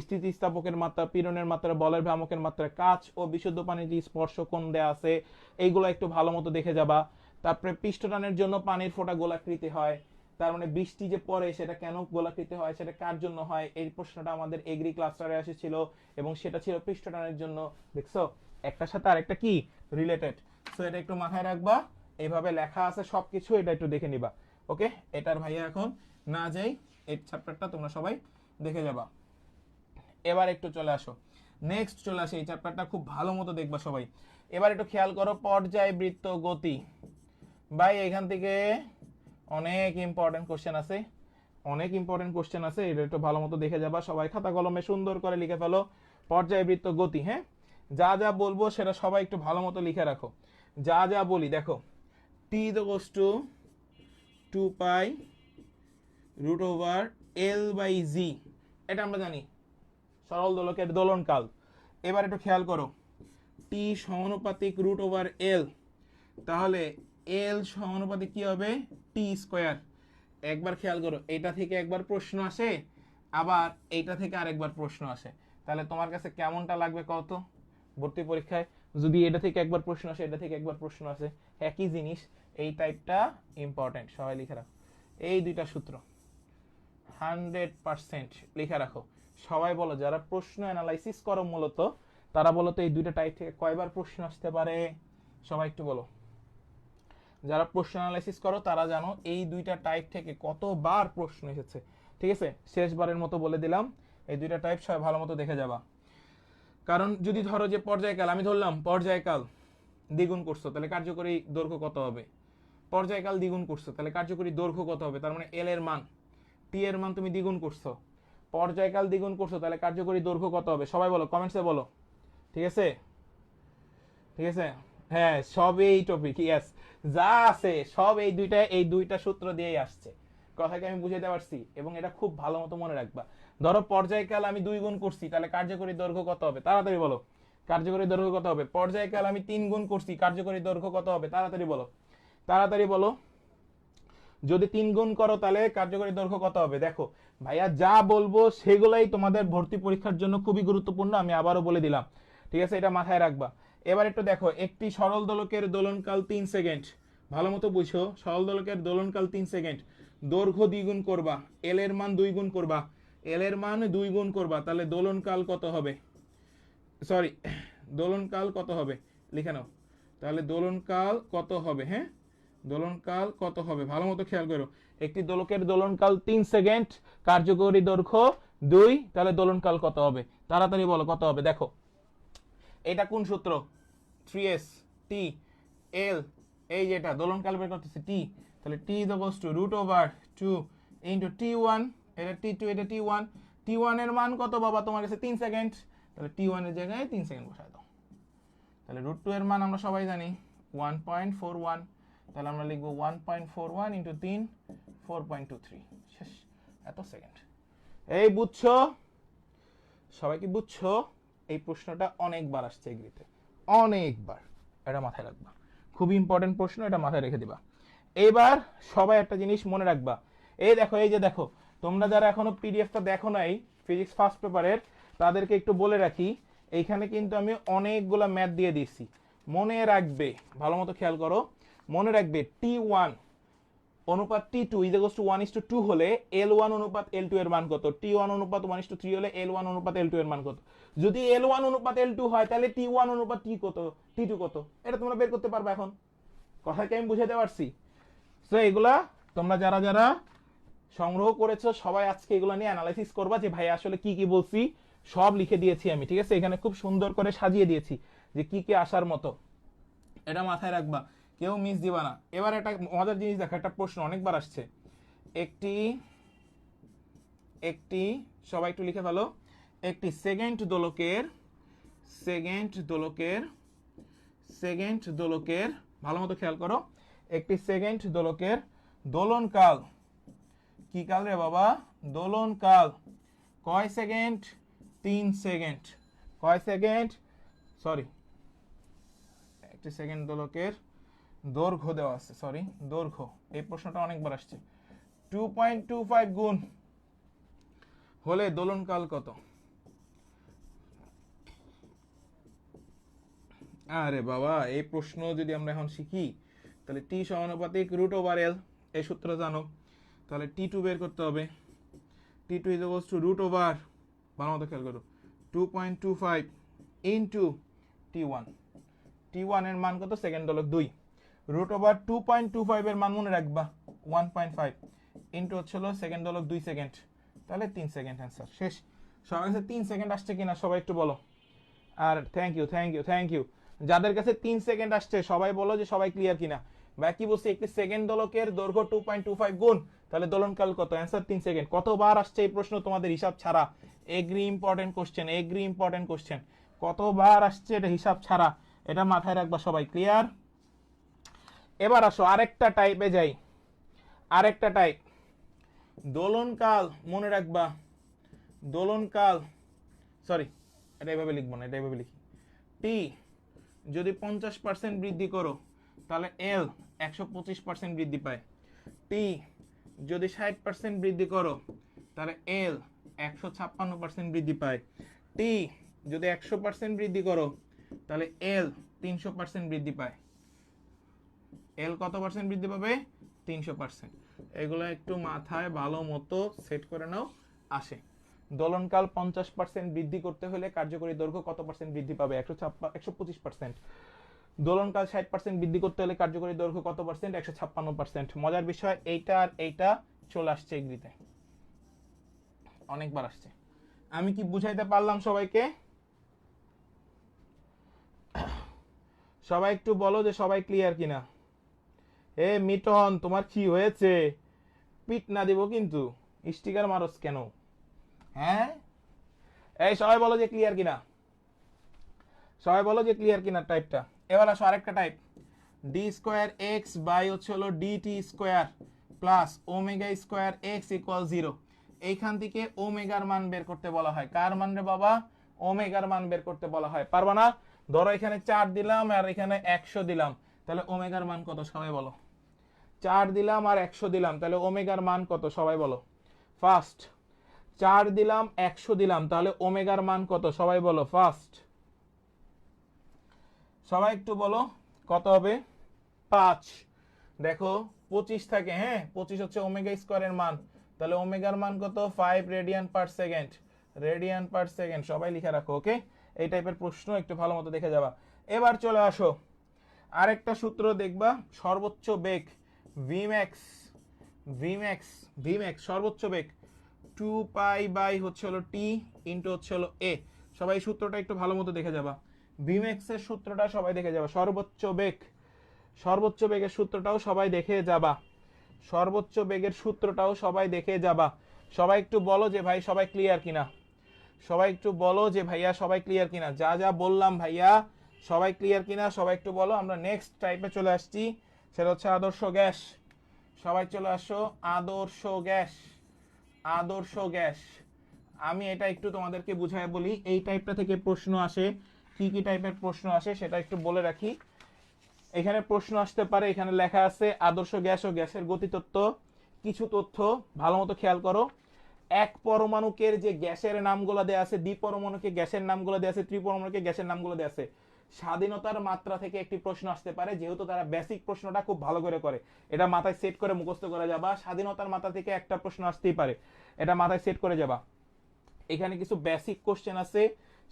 স্থিতিস্থাপকের মাত্রা, পীড়নের মাত্রা, বলের ভ্রামকের মাত্রা, কাচ ও বিশুদ্ধ পানির যে স্পর্শ কোণ দেয়া আছে এইগুলো একটু ভালো মতো দেখে যাবা। তারপরে পৃষ্ঠটানের জন্য পানির ফোঁটা গোলাকৃতি হয়, তার মানে বৃষ্টি যে পড়ে সেটা কেন গোলাকৃতি হয়, সেটা কার জন্য হয়, এই প্রশ্নটা আমাদের এগ্রি ক্লাস্টারে এসেছিল এবং সেটা ছিল পৃষ্ঠটানের জন্য। দেখছো একটার সাথে আরেকটা কি রিলেটেড, সো এটা একটু মাথায় রাখবা, এইভাবে লেখা আছে সবকিছু, এটা একটু দেখে নিবা, ওকে। এটার ভাইয়া এখন না যাই, এই চ্যাপ্টারটা তোমরা সবাই দেখে যাবা। এবার একটু চলে আসো, নেক্সট চলে আসে, এই চ্যাপ্টারটা খুব ভালো মতো দেখবা সবাই। এবার একটু খেয়াল করো, পর্যায়বৃত্ত গতি, ভাই এখান থেকে অনেক ইম্পর্টেন্ট কোশ্চেন আছে, এটা একটু ভালো মতো দেখে যাবা সবাই, খাতা কলমে সুন্দর করে লিখে ফেলো। পর্যায়বৃত্ত গতি, হ্যাঁ, যা যা বলবো সেটা সবাই একটু ভালো মতো লিখে রাখো। যা যা বলি দেখো, T √2π√L/g, এটা আমরা জানি সরল দোলকের দোলনকাল। এবার একটু খেয়াল করো, T সমানুপাতিক √L, তাহলে L সমানুপাতিক কি হবে, T²। একবার খেয়াল করো, এটা থেকে একবার প্রশ্ন আসে, আবার এইটা থেকে আরেকবার প্রশ্ন আসে, তাহলে তোমার কাছে কেমনটা লাগবে কত ভর্তি পরীক্ষায়, যদি এটা থেকে একবার প্রশ্ন আসে, এটা থেকে একবার প্রশ্ন আসে, একই জিনিস, এই টাইপটা ইম্পর্টেন্ট, সবাই লিখে রাখো। এই দুইটা সূত্র 100% লিখে রাখো। সবাই বলো, যারা প্রশ্ন অ্যানালাইসিস করো মূলত, তারা বলো তো এই দুইটা টাইপ থেকে কয়বার প্রশ্ন আসতে পারে, সবাই একটু বলো। যারা প্রশ্ন অ্যানালাইসিস করো তারা জানো এই দুইটা টাইপ থেকে কতবার প্রশ্ন এসেছে, ঠিক আছে। শেষবারের মতো বলে দিলাম, এই দুইটা টাইপ সবাই ভালো মতো দেখে যাবা। কারণ যদি ধরো যে পর্যায়কাল, আমি ধরলাম পর্যায়কাল দ্বিগুণ করছো, তাহলে কার্যকরী দৈর্ঘ্য কত হবে, পর্যায়কাল দ্বিগুণ করছো তাহলে কার্যকরী দৈর্ঘ্য কত হবে, তার মানে এল এর মান, টি এর মান তুমি দ্বিগুণ করছো, পর্যায়কাল দ্বিগুণ করছো, তাহলে কার্যকরী দৈর্ঘ্য কত হবে, সবাই বলো, কমেন্টসে বলো, ঠিক আছে। হ্যাঁ সব এই টপিক, ইয়েস, যা আছে সব এই দুইটা সূত্র দিয়েই আসছে, কথাকে আমি বুঝাতে পারছি, এবং এটা খুব ভালো মতো মনে রাখবা। ধরো পর্যায়কাল আমি 2 গুণ করছি, তাহলে কার্যকরী দৈর্ঘ্য কত হবে, তাড়াতাড়ি বলো, কার্যকরী দৈর্ঘ্য কত হবে। পর্যায়কাল আমি 3 গুণ করছি, কার্যকরী দৈর্ঘ্য কত হবে, তাড়াতাড়ি বলো। যদি 3 গুণ করো তাহলে কার্যকরী দৈর্ঘ্য কত হবে? দেখো ভাইয়া যা বলবো সেগুলাই তোমাদের ভর্তি পরীক্ষার জন্য খুবই গুরুত্বপূর্ণ, আমি আবারও বলে দিলাম, ঠিক আছে? এটা মাথায় রাখবা। এবার একটু দেখো, একটি সরল দোলকের দোলনকাল 3 সেকেন্ড, ভালো মতো বুঝো, সরল দোলকের দোলনকাল 3 সেকেন্ড, দৈর্ঘ্য দ্বিগুণ করবা, এল এর মান 2 গুণ করবা, এল এর মান 2 গুণ করবা, তাহলে দোলনকাল কত হবে? সরি, দোলনকাল কত হবে লিখে নাও। তাহলে দোলনকাল কত হবে? হ্যাঁ, দোলনকাল কত হবে ভালো মতো খেয়াল করো। একটি দোলকের দোলনকাল 3 সেকেন্ড, কার্যকরী দৈর্ঘ্য 2, তাহলে দোলনকাল কত হবে? তাড়াতাড়ি বলো কত হবে। দেখো এটা কোন সূত্র? 3s t l, এই যেটা দোলনকাল বের করতেছে t, তাহলে t is equals to √2 into t1, এটা t2, এটা t1, t1 এর মান কত বাবা তোমার কাছে? 3 সেকেন্ড, তাহলে t1 এর জায়গায় 3 সেকেন্ড বসায় দাও। তাহলে √2 এর মান আমরা সবাই জানি 1.41, তাহলে আমরা লিখবো 1.41 ইন্টু 3, 4.23, শেষ। এত সেকেন্ড। এই বুঝছো সবাই? কি বুঝছো? এই প্রশ্নটা অনেকবার আসছে এগ্রিতে, অনেকবার, এটা মাথায় রাখবা, খুবই ইম্পর্টেন্ট প্রশ্ন, এটা মাথায় রেখে দিবা। এইবার সবাই একটা জিনিস মনে রাখবা, এই দেখো, এই যে দেখো, তোমরা যারা এখনো পিডিএফটা দেখো নাই ফিজিক্স ফার্স্ট পেপারের, তাদেরকে একটু বলে রাখি, এইখানে কিন্তু আমি অনেকগুলা ম্যাথ দিয়ে দিচ্ছি, মনে রাখবে, ভালো মতো খেয়াল করো, মনে রাখবে T1 অনুপাত T2 ইজ ইকুয়ালস টু 1:2 হলে L1 অনুপাত L2 এর মান কত? T1 অনুপাত 1:3 হলে L1 অনুপাত L2 এর মান কত? যদি L1 অনুপাত L2 হয় তাহলে T1 অনুপাত T কত, T2 কত? এটা তোমরা বের করতে পারবে এখন। কথা কি আমি বুঝাতে পারছি? সো এগুলা তোমরা যারা যারা সংগ্রহ করেছো সবাই আজকে এগুলো নিয়ে অ্যানালাইসিস করবা যে ভাই আসলে কি কি বলছি, সব লিখে দিয়েছি আমি, ঠিক আছে? এখানে খুব সুন্দর করে সাজিয়ে দিয়েছি যে কি কি আসার মতো, এটা মাথায় রাখবা, কেউ মিস দিবা না। এবার একটা মজার জিনিস দেখো, একটা প্রশ্ন অনেকবার আসছে, একটি একটি সবাই একটু লিখে ফেলো, একটি সেকেন্ড দোলকের, সেকেন্ড দোলকের, সেকেন্ড দোলকের, ভালো মতো খেয়াল করো, একটি সেকেন্ড দোলকের দোলনকাল, কি কাল রে বাবা? দোলনকাল কয় সেকেন্ড? 3 সেকেন্ড। কয় সেকেন্ড? সরি, একটি সেকেন্ড দোলকের দৈর্ঘ্য দেওয়া আছে, সরি দৈর্ঘ্য, এই প্রশ্নটা অনেকবার আসছে, 2.25 গুণ হলে দোলনকাল কত? আরে বাবা, এই প্রশ্ন যদি আমরা এখন শিখি তাহলে টি সমানুপাতিক √L, এই সূত্র জানো, তাহলে T2 বের করতে হবে, T2 ইজ ইকুয়ালস টু √, ভালো মতো খেয়াল করো, 2.25 ইন্টু T1, T1 এর মান কত? সেকেন্ড দোলক 2, √2.25 এর মান মনে রাখবা 1.5 ইন্টু হচ্ছিল সেকেন্ড দোলক 2 সেকেন্ড, তাহলে 3 সেকেন্ড অ্যান্সার, শেষ। সবার কাছে 3 সেকেন্ড আসছে কিনা সবাই একটু বলো। আর thank you, thank you, thank you, যাদের কাছে 3 সেকেন্ড আসছে সবাই বলো যে সবাই ক্লিয়ার কিনা। বা কি বলছি, একটি সেকেন্ড দোলকের দৈর্ঘ্য 2.25 গুণ, তাহলে দোলনকাল কত? Answer 3 second. কতবার আসছে এই প্রশ্ন তোমাদের হিসাব ছাড়া? Agree important question, agree important question, কতবার আসছে এটা হিসাব ছাড়া, এটা মাথায় রাখবা সবাই, ক্লিয়ার? এবার আসো আরেকটা টাইপে যাই, আরেকটা টাইপ, দোলনকাল মনে রাখবা, দোলনকাল, সরি এটা এইভাবে লিখবো না, এটা এইভাবে লিখি, টি যদি 50% বৃদ্ধি করো তাহলে এল 125% বৃদ্ধি পায়, টি যদি 60% বৃদ্ধি করো তাহলে এল 156% বৃদ্ধি পায়, টি যদি 100% বৃদ্ধি করো তাহলে এল 300% বৃদ্ধি পায়। এল কত পার্সেন্ট বৃদ্ধি পাবে? 300%। এগুলো একটু মাথায় ভালো মতো সেট করে নাও, আসে। দোলনকাল 50% বৃদ্ধি করতে হলে কার্যকরী দৈর্ঘ্য কত পার্সেন্ট বৃদ্ধি পাবে? 125%। দোলনকাল 60% বৃদ্ধি করতে হলে কার্যকরী দৈর্ঘ্য কত পার্সেন্ট? 156%। মজার বিষয় এইটা আর এইটা চলে আসছে এগ্রিতে, অনেকবার আসছে। আমি কি বুঝাইতে পারলাম সবাইকে? সবাই একটু বলো যে সবাই ক্লিয়ার কিনা। এ মিটন, তোমার কি হয়েছে? পিট না দিব কিন্তু, স্টিকার মারস কেন? হ্যাঁ, এই সবাই বলো যে ক্লিয়ার কিনা, সবাই বলো যে ক্লিয়ার কিনা টাইপটা। এবার আসো আরেকটা type, d square x by হচ্ছে হলো d t square plus omega square x equal 0। এইখান থেকে ওমেগার মান বের করতে বলা হয়। কার মান রে বাবা? ওমেগার মান বের করতে বলা হয়। পারবা না? ধরো এখানে 4 দিলাম আর এখানে 100 দিলাম, তাহলে ওমেগার মান কত? সবাই বলো। 4 দিলাম আর 100 দিলাম, তাহলে ওমেগার মান কত সবাই বলো ফার্স্ট। 4 দিলাম 100 দিলাম, তাহলে ওমেগার মান কত সবাই বলো ফার্স্ট। সবাই একটু বলো কত হবে? 5। দেখো 25 থাকে, হ্যাঁ 25 হচ্ছে ওমেগা স্কয়ারের মান, তাহলে ওমেগার মান কত? 5 radian per second. Radian per second সবাই লিখে রাখো, ওকে? এই টাইপের প্রশ্ন একটু ভালো মতো দেখে যাবা। এবার চলে আসো আরেকটা সূত্র দেখবা, সর্বোচ্চ বেগ ভিম্যাক্স। ভিম্যাক্স ভিম্যাক্স সর্বোচ্চ বেগ 2 পাই বাই হচ্ছে হলো টি ইন্টু হচ্ছে হলো এ। সবাই সূত্রটা একটু ভালো মতো দেখে যাবা, ভিম্যাক্সের সূত্রটা সবাই দেখে যাবা। সর্বোচ্চ বেগ, সর্বোচ্চ বেগের সূত্রটাও সবাই দেখে যাবা। সর্বোচ্চ বেগের সূত্রটাও সবাই দেখে যাবা। সবাই একটু বলো যে ভাই সবাই ক্লিয়ার কিনা, সবাই একটু বলো যে ভাইয়া সবাই ক্লিয়ার কিনা, যা যা বললাম ভাইয়া সবাই ক্লিয়ার কিনা সবাই একটু বলো। আমরা নেক্সট টাইপে চলে আসছি, সেটা হচ্ছে আদর্শ গ্যাস। সবাই চলে আসো আদর্শ গ্যাস। আদর্শ গ্যাস আমি এটা একটু তোমাদেরকে বুঝায় বলি, এই টাইপটা থেকে প্রশ্ন আসে। কি কি টাইপের প্রশ্ন আসে সেটা একটু বলে রাখি। এখানে প্রশ্ন আসতে পারে, এখানে লেখা আছে আদর্শ গ্যাস ও গ্যাসের গতিতত্ত্ব। কিছু তথ্য ভালো মতো খেয়াল করো। এক পরমাণুকে যে গ্যাসের নামগুলো দেয়া আছে, দ্বিপরমাণুকে গ্যাসের নামগুলো দেয়া আছে, ত্রিপরমাণুকে গ্যাসের নামগুলো দেয়া আছে। স্বাধীনতার মাত্রা থেকে একটি প্রশ্ন আসতে পারে, যেহেতু তারা বেসিক প্রশ্নটা খুব ভালো করে করে, এটা মাথায় সেট করে মুখস্থ করা যাবা। স্বাধীনতার মাত্রা থেকে একটা প্রশ্ন আসতেই পারে, এটা মাথায় সেট করে যাবা। এখানে কিছু বেসিক কোশ্চেন আছে,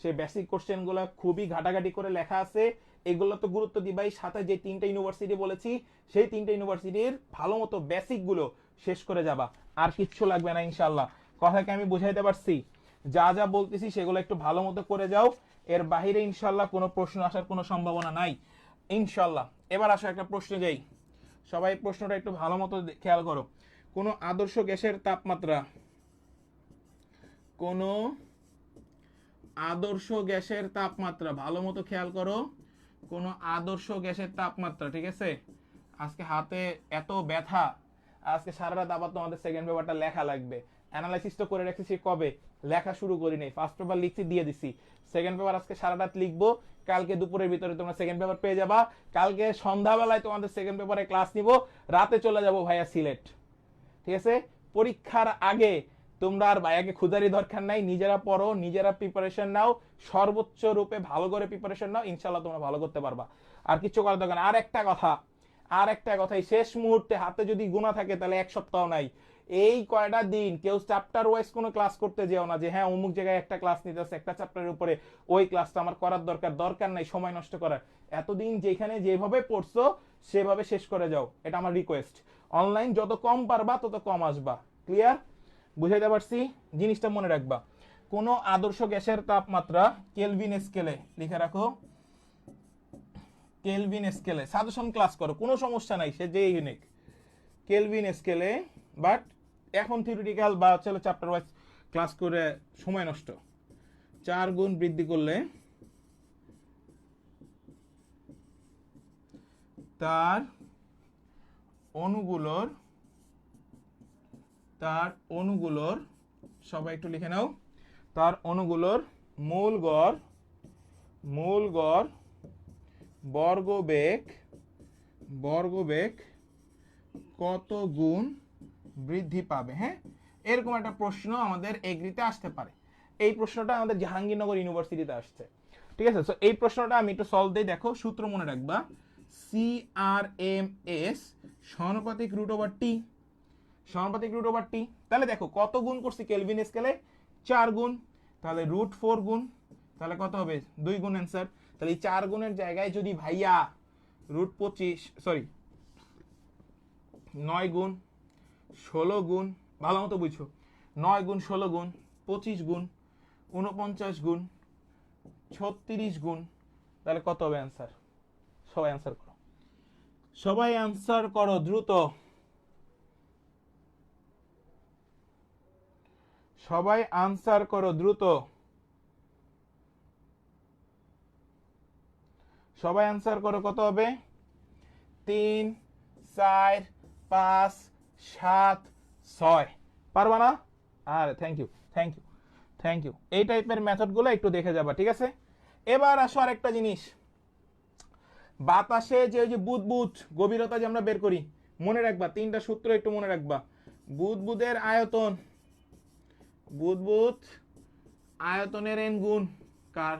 সেই বেসিক কোশ্চেনগুলো খুবই ঘাটাঘাটি করে লেখা আছে, এগুলো তো গুরুত্ব দিবাই। সাথে যে 3টা ইউনিভার্সিটি বলেছি, সেই 3টা ইউনিভার্সিটির ভালো মতো বেসিক গুলো শেষ করে যাবা, আর কিচ্ছু লাগবে না ইনশাল্লাহ। কথাকে আমি বুঝাইতে পারছি? যা যা বলতেছি সেগুলো একটু ভালো মতো করে যাও, এর বাহিরে ইনশাল্লাহ কোনো প্রশ্ন আসার কোনো সম্ভাবনা নাই ইনশাল্লাহ। এবার আসো একটা প্রশ্ন যাই, সবাই প্রশ্নটা একটু ভালো মতো খেয়াল করো। কোনো আদর্শ গ্যাসের তাপমাত্রা, কোনো আদর্শ গ্যাসের তাপমাত্রা ভালো মতো খেয়াল করো। কোনো আদর্শ গ্যাসের তাপমাত্রা, ঠিক আছে? আজকে হাতে এত ব্যথা, আজকে সারা রাত আবার তোমাদের সেকেন্ড পেপারটা লেখা লাগবে। অ্যানালাইসিস তো করে রাখছি কবে, লেখা শুরু করি নাই। ফার্স্ট পেপার লিখছি, দিয়ে দিছি। সেকেন্ড পেপার আজকে সারা রাত লিখবো, কালকে দুপুরের ভিতরে তোমরা সেকেন্ড পেপার পেয়ে যাবা। কালকে সন্ধ্যাবেলায় তোমাদের সেকেন্ড পেপারে ক্লাস নিব, রাতে চলে যাব ভাইয়া সিলেট, ঠিক আছে? পরীক্ষার আগে তোমরা আর ভাইয়াকে খুদারি দরকার নাই, নিজেরা পড়ো, নিজেরা প্রিপারেশন নাও, সর্বোচ্চ রূপে ভালো করে প্রিপারেশন নাও, ইনশাল্লাহ তোমরা ভালো করতে পারবা। আর কিছু করার দরকার। আর একটা কথা, আর একটা কথাই, শেষ মুহূর্তে হাতে যদি গুণা থাকে তাহলে এক সপ্তাহ নাই, এই কয়টা দিন কেউ চ্যাপ্টার ওয়াইজ কোনো ক্লাস করতে যেও না, যে হ্যাঁ অমুক জায়গায় একটা ক্লাস নিতে আছে একটা চ্যাপ্টারের উপরে, ওই ক্লাসটা আমার করার দরকার নাই সময় নষ্ট করার। এতদিন যেখানে যেভাবে পড়ছো সেভাবে শেষ করে যাও, এটা আমার রিকোয়েস্ট। অনলাইন যত কম পারবা তত কম আসবা। ক্লিয়ার? বুঝাইতে পারছি? জিনিসটা মনে রাখবা। কোনো আদর্শ গ্যাসের তাপমাত্রা কেলভিন স্কেলে লিখে রাখো। কেলভিন স্কেলে সাজেশন ক্লাস করো, কোনো সমস্যা নাই, সে যে ইউনিক। কেলভিন স্কেলে, বাট এখন থিওরিটিক্যাল বা চলো চ্যাপ্টার ওয়াইজ ক্লাস করে সময় নষ্ট। 4 গুণ বৃদ্ধি করলে তার অণুগুলোর সবাই একটু লিখে নাও, তার অণুগুলোর মূল গড় বর্গবেগ কত গুণ বৃদ্ধি পাবে। হ্যাঁ, এরকম একটা প্রশ্ন আমাদের এগ্রিতে আসতে পারে। এই প্রশ্নটা আমাদের জাহাঙ্গীরনগর ইউনিভার্সিটিতে আসছে, ঠিক আছে? সো এই প্রশ্নটা আমি একটু সলভ দিই। দেখো সূত্র মনে রাখবা, CRMS সমানুপাতিক √T, সমানুপাতিক √T। তাহলে দেখো কত গুণ করছি কেলভিন স্কেলে, 4 গুণ, তাহলে √4 গুণ, তাহলে কত হবে? 2 গুণ অ্যান্সার। তাহলে এই 4 গুণের জায়গায় যদি ভাইয়া √9 গুণ 16 গুণ, ভালো মতো বুঝছো, 9 গুণ 16 গুণ 25 গুণ 49 গুণ 36 গুণ, তাহলে কত হবে অ্যান্সার? সবাই অ্যান্সার করো, সবাই অ্যান্সার করো দ্রুত, সবাই আনসার করো দ্রুত, সবাই আনসার করো। কত হবে? 3 4 5 7 6। পারবা না? আরে থ্যাংক ইউ। এই টাইপের মেথডগুলো একটু দেখে যাবা, ঠিক আছে? এবার আসো আরেকটা জিনিস, বাতাসে যে বুদবুদ গভীরতা যে আমরা বের করি, মনে রাখবা তিনটা সূত্র একটু মনে রাখবা। বুদবুদের আয়তন, বুদবুদ আয়তনের এন গুণ কার,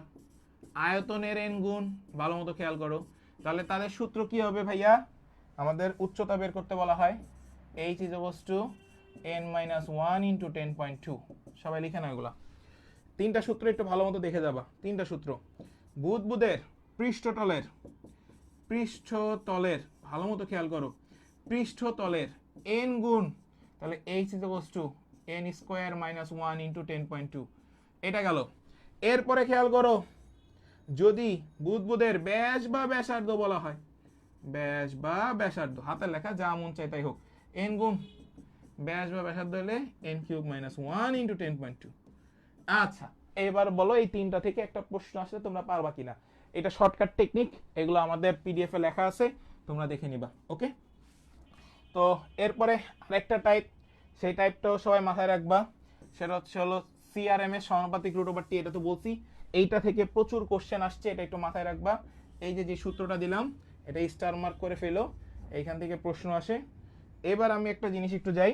আয়তনের এন গুণ, ভালো মতো খেয়াল করো। তাহলে তাদের সূত্র কি হবে ভাইয়া, আমাদের উচ্চতা বের করতে বলা হয় h is equals to n minus 1 into 10.2। সবাই লিখে নাও এগুলা। তিনটা সূত্র একটু ভালো মতো দেখে যাবা। তিনটা সূত্র, বুদবুদের পৃষ্ঠতলের, পৃষ্ঠতলের ভালো মতো খেয়াল করো, পৃষ্ঠতলের n গুণ, তাহলে h is equals to n square minus 1 into 10.2। এটা গেল। এরপরে খেয়াল করো, যদি বুদবুদের ব্যাস বা ব্যাসার্ধ বলা হয়, ব্যাস বা ব্যাসার্ধ, হাতের লেখা যা মন চাই তাই হোক, n গুণ ব্যাস বা ব্যাসার্ধ হলে n কিউব মাইনাস 1 ইন্টু 10.2। আচ্ছা, এবার বলো এই তিনটা থেকে একটা প্রশ্ন আসলে তোমরা পারবা কিনা। এটা শর্টকাট টেকনিক, এগুলো আমাদের পিডিএফ এ লেখা আছে, তোমরা দেখে নিবা। ওকে, তো এরপরে আরেকটা টাইপ, সেই টাইপটাও সবাই মাথায় রাখবা, সেটা হচ্ছে হলো সিআরএম এর সমানুপাতিক রুট ওভার টি। এটা তো বলছি, এইটা থেকে প্রচুর কোশ্চেন আসছে, এটা একটু মাথায় রাখবা। এই যে সূত্রটা দিলাম, এটা স্টার মার্ক করে ফেলো, এইখান থেকে প্রশ্ন আসে। এবার আমি একটা জিনিস একটু যাই,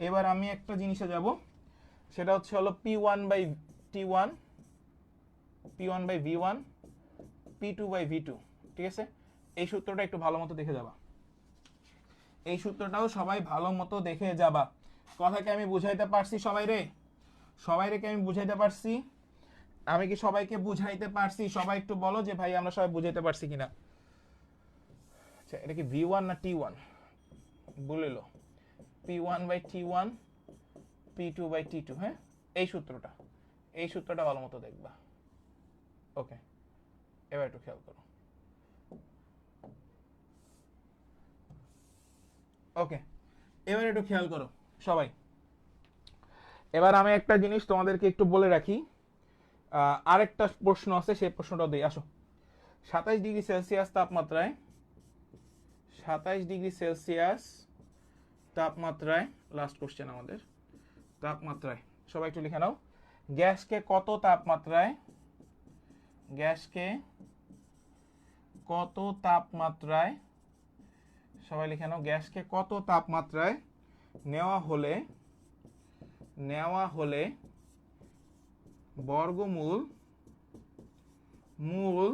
এবার আমি একটা জিনিসে যাব, সেটা হচ্ছে হলো P1 by T1, P1 by V1, P2 by V2। ঠিক আছে, এই সূত্রটা একটু ভালো মতো দেখে যাবা, এই সূত্রটাও সবাই ভালো মতো দেখে যাবা। কথাকে আমি বুঝাইতে পারছি সবাই রে, সবাই রে কি আমি বুঝাইতে পারছি, আমি কি সবাইকে বুঝাইতে পারছি? সবাই একটু বলো যে ভাই আমরা সবাই বুঝাইতে পারছি কিনা। আচ্ছা, এটা কি V1 না T1 বলিল, P1 by T1, P2 by T2। হ্যাঁ, এই সূত্রটা, এই সূত্রটা ভালো মতো দেখবা। ওকে, এবার একটু খেয়াল করো। ওকে, এবার একটু খেয়াল করো সবাই। এবার আমি একটা জিনিস তোমাদেরকে একটু বলে রাখি, আরেকটা প্রশ্ন আছে, সেই প্রশ্নটাও দিই। আসো, 27 ডিগ্রি সেলসিয়াস তাপমাত্রায়, 27 ডিগ্রি সেলসিয়াস তাপমাত্রায়, লাস্ট কোশ্চেন আমাদের, তাপমাত্রায় সবাই একটু লিখে নাও, গ্যাসকে কত তাপমাত্রায়, গ্যাসকে কত তাপমাত্রায়, সবাই লিখে নাও, গ্যাসকে কত তাপমাত্রায় নেওয়া হলে, নেওয়া হলে বর্গমূল, মূল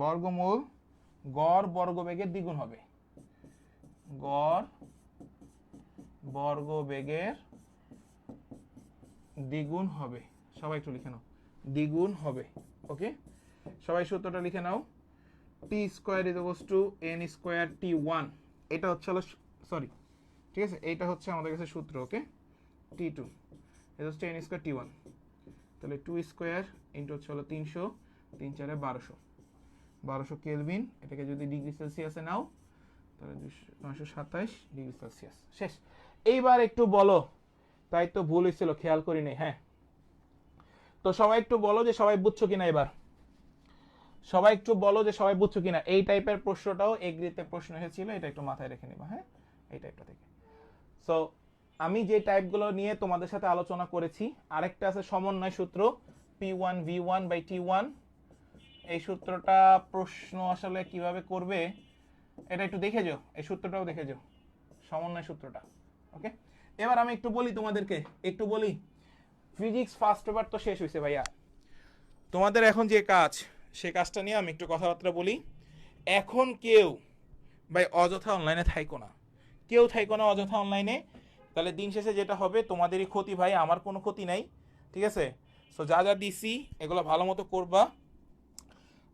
বর্গমূল গড় বর্গবেগের দ্বিগুণ হবে, গড় বর্গবেগের দ্বিগুণ হবে। সবাই একটু লিখে নাও, দ্বিগুণ হবে। ওকে, সবাই সূত্রটা লিখে নাও, T square is equals to N square T1। এটা হচ্ছে হলো, সরি, ঠিক আছে, এইটা হচ্ছে আমাদের কাছে সূত্র। ওকে, T2 এটা হচ্ছে এন স্কোয়ার T1, তাহলে 2 স্কোয়ার ইন্টু হচ্ছে হলো 300, 3 4 1200, 1200 কেলভিন। এটাকে যদি ডিগ্রি সেলসিয়াসে নাও তাহলে 927 ডিগ্রি সেলসিয়াস। শেষ। এইবার একটু বলো, তাই তো ভুল হয়েছিল, খেয়াল করি নাই। হ্যাঁ, তো সবাই একটু বলো যে সবাই বুঝছো কিনা। এবার সবাই একটু বলো যে সবাই বুঝছো কিনা। এই টাইপের প্রশ্নটাও এগ্রিতে প্রশ্ন এসেছিল, এটা একটু মাথায় রেখে নিবা। হ্যাঁ, এই টাইপটা থেকে। সো আমি যে টাইপগুলো নিয়ে তোমাদের সাথে আলোচনা করেছি, আরেকটা আছে সমন্বয় সূত্র, P1 V1 বাই T1। এই সূত্রটা প্রশ্ন আসলে কিভাবে করবে এটা একটু দেখে যাও, এই সূত্রটাও দেখে যাও, সমন্বয় সূত্রটা। ওকে, এবার আমি একটু বলি তোমাদেরকে, একটু বলি, ফিজিক্স ফার্স্ট পেপার তো শেষ হয়েছে ভাইয়া, তোমাদের এখন যে কাজ, সে কাজটা নিয়ে আমি একটু কথাবার্তা বলি। এখন কেউ ভাই অযথা অনলাইনে থাইকো না, কেউ থাইকো না অযথা অনলাইনে, তাহলে দিন শেষে যেটা হবে তোমাদেরই ক্ষতি ভাই, আমার কোনো ক্ষতি নাই। ঠিক আছে, সো যা যা দিছি এগুলো ভালো মতো করবা।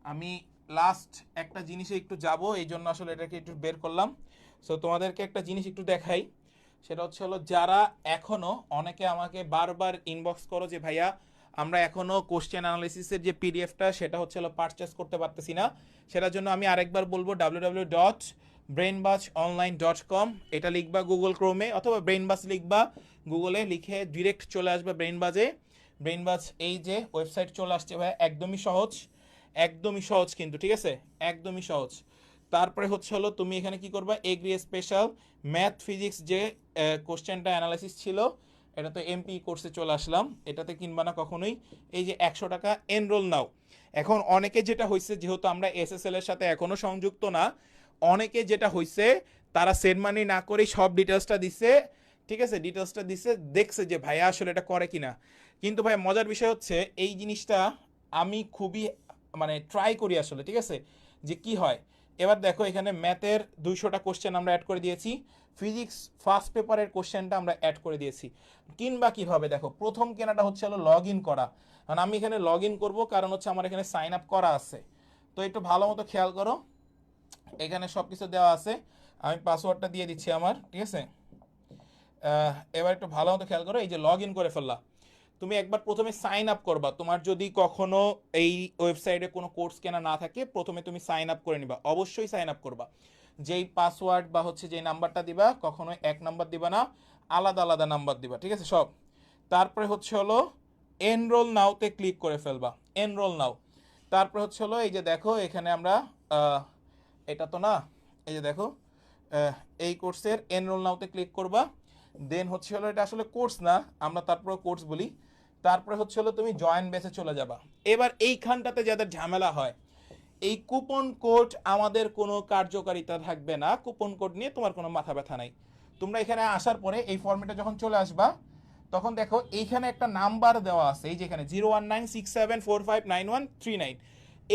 আমি লাস্ট একটা জিনিসে একটু যাব, এই জন্য আসলে এটাকে একটু বের করলাম। সো তোমাদেরকে একটা জিনিস একটু দেখাই, সেটা হচ্ছে হলো, যারা এখনো, অনেকে আমাকে বারবার ইনবক্স করো যে ভাইয়া আমরা এখনো কোশ্চেন অ্যানালিসিসের যে পিডিএফটা সেটা হচ্ছে হলো পারচেস করতে পারতেছি না, সেটার জন্য আমি আরেকবার বলবো www.brainbuzonline.com, এটা লিখবা গুগল ক্রোমে, অথবা ব্রেইনবাজ লিখবা গুগলে, লিখে ডিরেক্ট চলে আসবে ব্রেইনবাজে। ব্রেইনবাজ এই যে ওয়েবসাইট চলে আসছে ভাই, একদমই সহজ, একদমই সহজ কিন্তু, ঠিক আছে, একদমই সহজ। তারপরে হচ্ছে হলো তুমি এখানে কি করবা, এগ্রি স্পেশাল ম্যাথ ফিজিক্স যে কোশ্চেনটা অ্যানালাইসিস ছিল, এটা তো এমপি কোর্সে চলে আসলাম, এটাতে কিনবা না কখনোই। এই যে 100 টাকা এনরোল নাও। এখন অনেকে যেটা হয়েছে, যেহেতু আমরা এসএসএল এর সাথে এখনো সংযুক্ত না, অনেকে যেটা হয়েছে তারা সেন্ড মানি না করেই সব ডিটেলসটা দিছে, ঠিক আছে, ডিটেলসটা দিছে, দেখছে যে ভাইয়া আসলে এটা করে কিনা। কিন্তু ভাই মজার বিষয় হচ্ছে এই জিনিসটা আমি খুবই মানে ট্রাই করি আসলে, ঠিক আছে, যে কি হয়। এবার দেখো এখানে ম্যাথের 200টা কোশ্চেন আমরা অ্যাড করে দিয়েছি, ফিজিক্স ফার্স্ট পেপারের কোশ্চেনটা আমরা অ্যাড করে দিয়েছি। কিনবা কিভাবে, দেখো প্রথম কেনাটা হচ্ছে হলো লগ ইন করা। কারণ আমি এখানে লগ ইন করবো, কারণ হচ্ছে আমার এখানে সাইন আপ করা আছে। তো একটু ভালো মতো খেয়াল করো, এখানে সব কিছু দেওয়া আছে, আমি পাসওয়ার্ডটা দিয়ে দিচ্ছি আমার, ঠিক আছে। এবার একটু ভালো মতো খেয়াল করো, এই যে লগ ইন করে ফেললা, তুমি একবার প্রথমে সাইন আপ করবা। তোমার যদি কখনো এই ওয়েবসাইটে কোনো কোর্স কেনা না থাকে, প্রথমে তুমি সাইন আপ করে নিবা, অবশ্যই সাইন আপ করবা। যেই পাসওয়ার্ড বা হচ্ছে যেই নাম্বারটা দিবা, কখনো এক নাম্বার দিবা না, আলাদা আলাদা নাম্বার দিবা, ঠিক আছে সব। তারপরে হচ্ছে হলো এনরোল নাওতে ক্লিক করে ফেলবা, এনরোল নাও। তারপরে হচ্ছে হলো এই যে দেখো এখানে আমরা এটা তো না, এই যে দেখো এই কোর্সের এনরোল নাওতে ক্লিক করবা। দেন হচ্ছে হলো এটা আসলে কোর্স না, আমরা তারপরে কোর্স বলি। তারপরে হচ্ছে হলো তুমি জয়েন বেসে চলে যাবা। এবার এইখানটাতে যাদের ঝামেলা হয়, এই কুপন কোড আমাদের কোনো কার্যকারিতা থাকবে না, কুপন কোড নিয়ে তোমার কোনো মাথা ব্যথা নাই। তোমরা এখানে আসার পরে এই ফর্মেটে যখন চলে আসবা, তখন দেখো এইখানে একটা নাম্বার দেওয়া আছে, এই যেখানে 01967459139,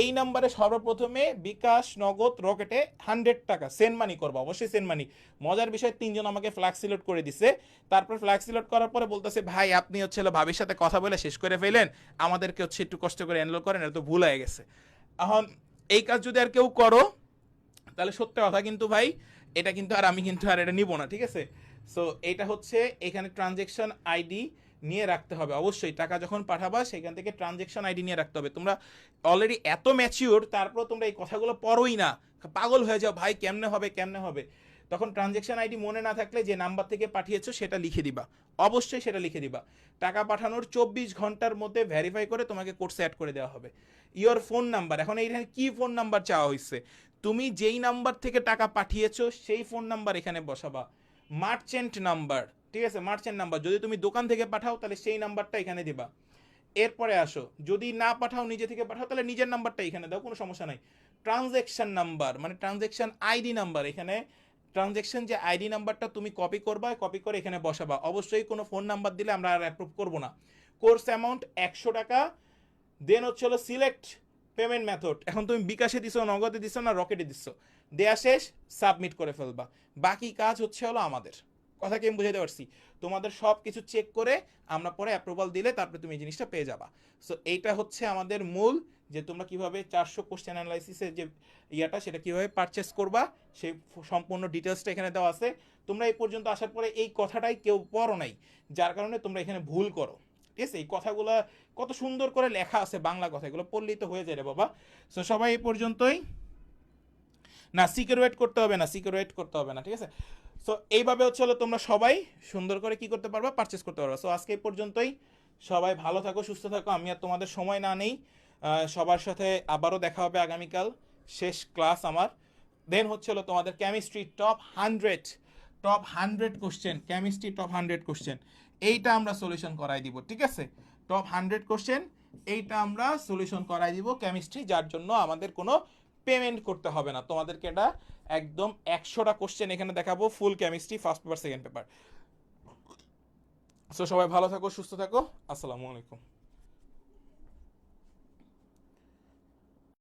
এই নাম্বারে সর্বপ্রথমে বিকাশ, নগদ, রকেটে 100 টাকা সেন্ড মানি করবা, অবশ্যই সেন্ড মানি। মজার বিষয়, 3জন আমাকে ফ্ল্যাগ সিলেক্ট করে দিছে। তারপর ফ্ল্যাগ সিলেক্ট করার পরে বলতেছে ভাই আপনি হচ্ছে ভাবির সাথে কথা বলে শেষ করে ফেলেন, আমাদেরকে হচ্ছে একটু কষ্ট করে এনরোল করেন, এটা তো ভুল হয়ে গেছে। এখন এই কাজ যদি আর কেউ করো, তাহলে সত্যি কথা কিন্তু ভাই, এটা কিন্তু আর আমি কিন্তু আর এটা নিব না, ঠিক আছে। সো এটা হচ্ছে এখানে ট্রানজেকশন আইডি নিয়ে রাখতে হবে অবশ্যই, টাকা যখন পাঠাবা সেখান থেকে ট্রানজেকশন আইডি নিয়ে রাখতে হবে। তোমরা অলরেডি এত ম্যাচিওর, তারপর তোমরা এই কথাগুলো পড়োই না, পাগল হয়ে যাও ভাই কেমনে হবে কেমনে হবে। তখন ট্রানজেকশন আইডি মনে না থাকলে যে নাম্বার থেকে পাঠিয়েছো সেটা লিখে দিবা, অবশ্যই সেটা লিখে দিবা। টাকা পাঠানোর 24 ঘন্টার মধ্যে ভেরিফাই করে তোমাকে কোর্সে অ্যাড করে দেওয়া হবে। ইওর ফোন নাম্বার, এখন এইখানে কি ফোন নাম্বার চাওয়া হয়েছে, তুমি যেই নাম্বার থেকে টাকা পাঠিয়েছো সেই ফোন নাম্বার এখানে বসাবা। মার্চেন্ট নাম্বার, ঠিক আছে, মার্চেন্ট নাম্বার, যদি তুমি দোকান থেকে পাঠাও তাহলে সেই নাম্বারটা এখানে দিবা। এরপরে আসো, যদি না পাঠাও নিজে থেকে পাঠাও তাহলে নিজের নাম্বারটা এখানে দাও, কোনো সমস্যা নাই। ট্রানজ্যাকশন নাম্বার মানে ট্রানজ্যাকশন আইডি নাম্বার, এখানে ট্রানজ্যাকশন যে আইডি নাম্বারটা তুমি কপি করবা, কপি করে এখানে বসাবা। অবশ্যই কোনো ফোন নাম্বার দিলে আমরা আর অ্যাপ্রুভ করবো না। কোর্স অ্যামাউন্ট 100 টাকা। দেন হচ্ছে হলো সিলেক্ট পেমেন্ট মেথড, এখন তুমি বিকাশে দিছো, নগদে দিছো না রকেটে দিছো, দেয়া শেষ, সাবমিট করে ফেলবা। বাকি কাজ হচ্ছে হলো আমাদের, কথা কি আমি বুঝাতে পারছি? তোমাদের সব কিছু চেক করে আমরা পরে অ্যাপ্রুভাল দিলে তারপরে তুমি এই জিনিসটা পেয়ে যাবা। সো এইটা হচ্ছে আমাদের মূল, যে তোমরা কিভাবে 400 কোশ্চেন অ্যানালাইসিসের যে ইয়াটা সেটা কিভাবে পারচেস করবা, সেই সম্পূর্ণ ডিটেলসটা এখানে দেওয়া আছে। তোমরা এই পর্যন্ত আসার পরে এই কথাটাই কেউ পড়ো নাই, যার কারণে তোমরা এখানে ভুল করো, ঠিক আছে। এই কথাগুলো কত সুন্দর করে লেখা আছে বাংলা কথা, এগুলো পড়লেই তো হয়ে যায় রে বাবা। সো সবাই এই পর্যন্তই, না সিকিউরেট করতে হবে না, সিকিউরেট করতে হবে না, ঠিক আছে। সো এইভাবে হচ্ছে হলো তোমরা সবাই সুন্দর করে কি করতে পারবা, পারচেস করতে পারবা। সো আজকে এই পর্যন্তই, সবাই ভালো থাকো, সুস্থ থাকো, আমি আর তোমাদের সময় না নেই। সবার সাথে আবারও দেখা হবে আগামীকাল, শেষ ক্লাস আমার। দেন হচ্ছে হলো তোমাদের chemistry top 100 question, chemistry top 100 question, এইটা আমরা সলিউশন করাই দিব, ঠিক আছে। টপ 100 কোশ্চেন এইটা আমরা সলিউশন করাই দিব কেমিস্ট্রি, যার জন্য আমাদের কোনো পেমেন্ট করতে হবে না তোমাদেরকে। এটা একদম 100টা কোশ্চেন এখানে দেখাবো, full chemistry, first paper second paper. So সবাই ভালো থাকো, সুস্থ থাকো, আসসালামু আলাইকুম।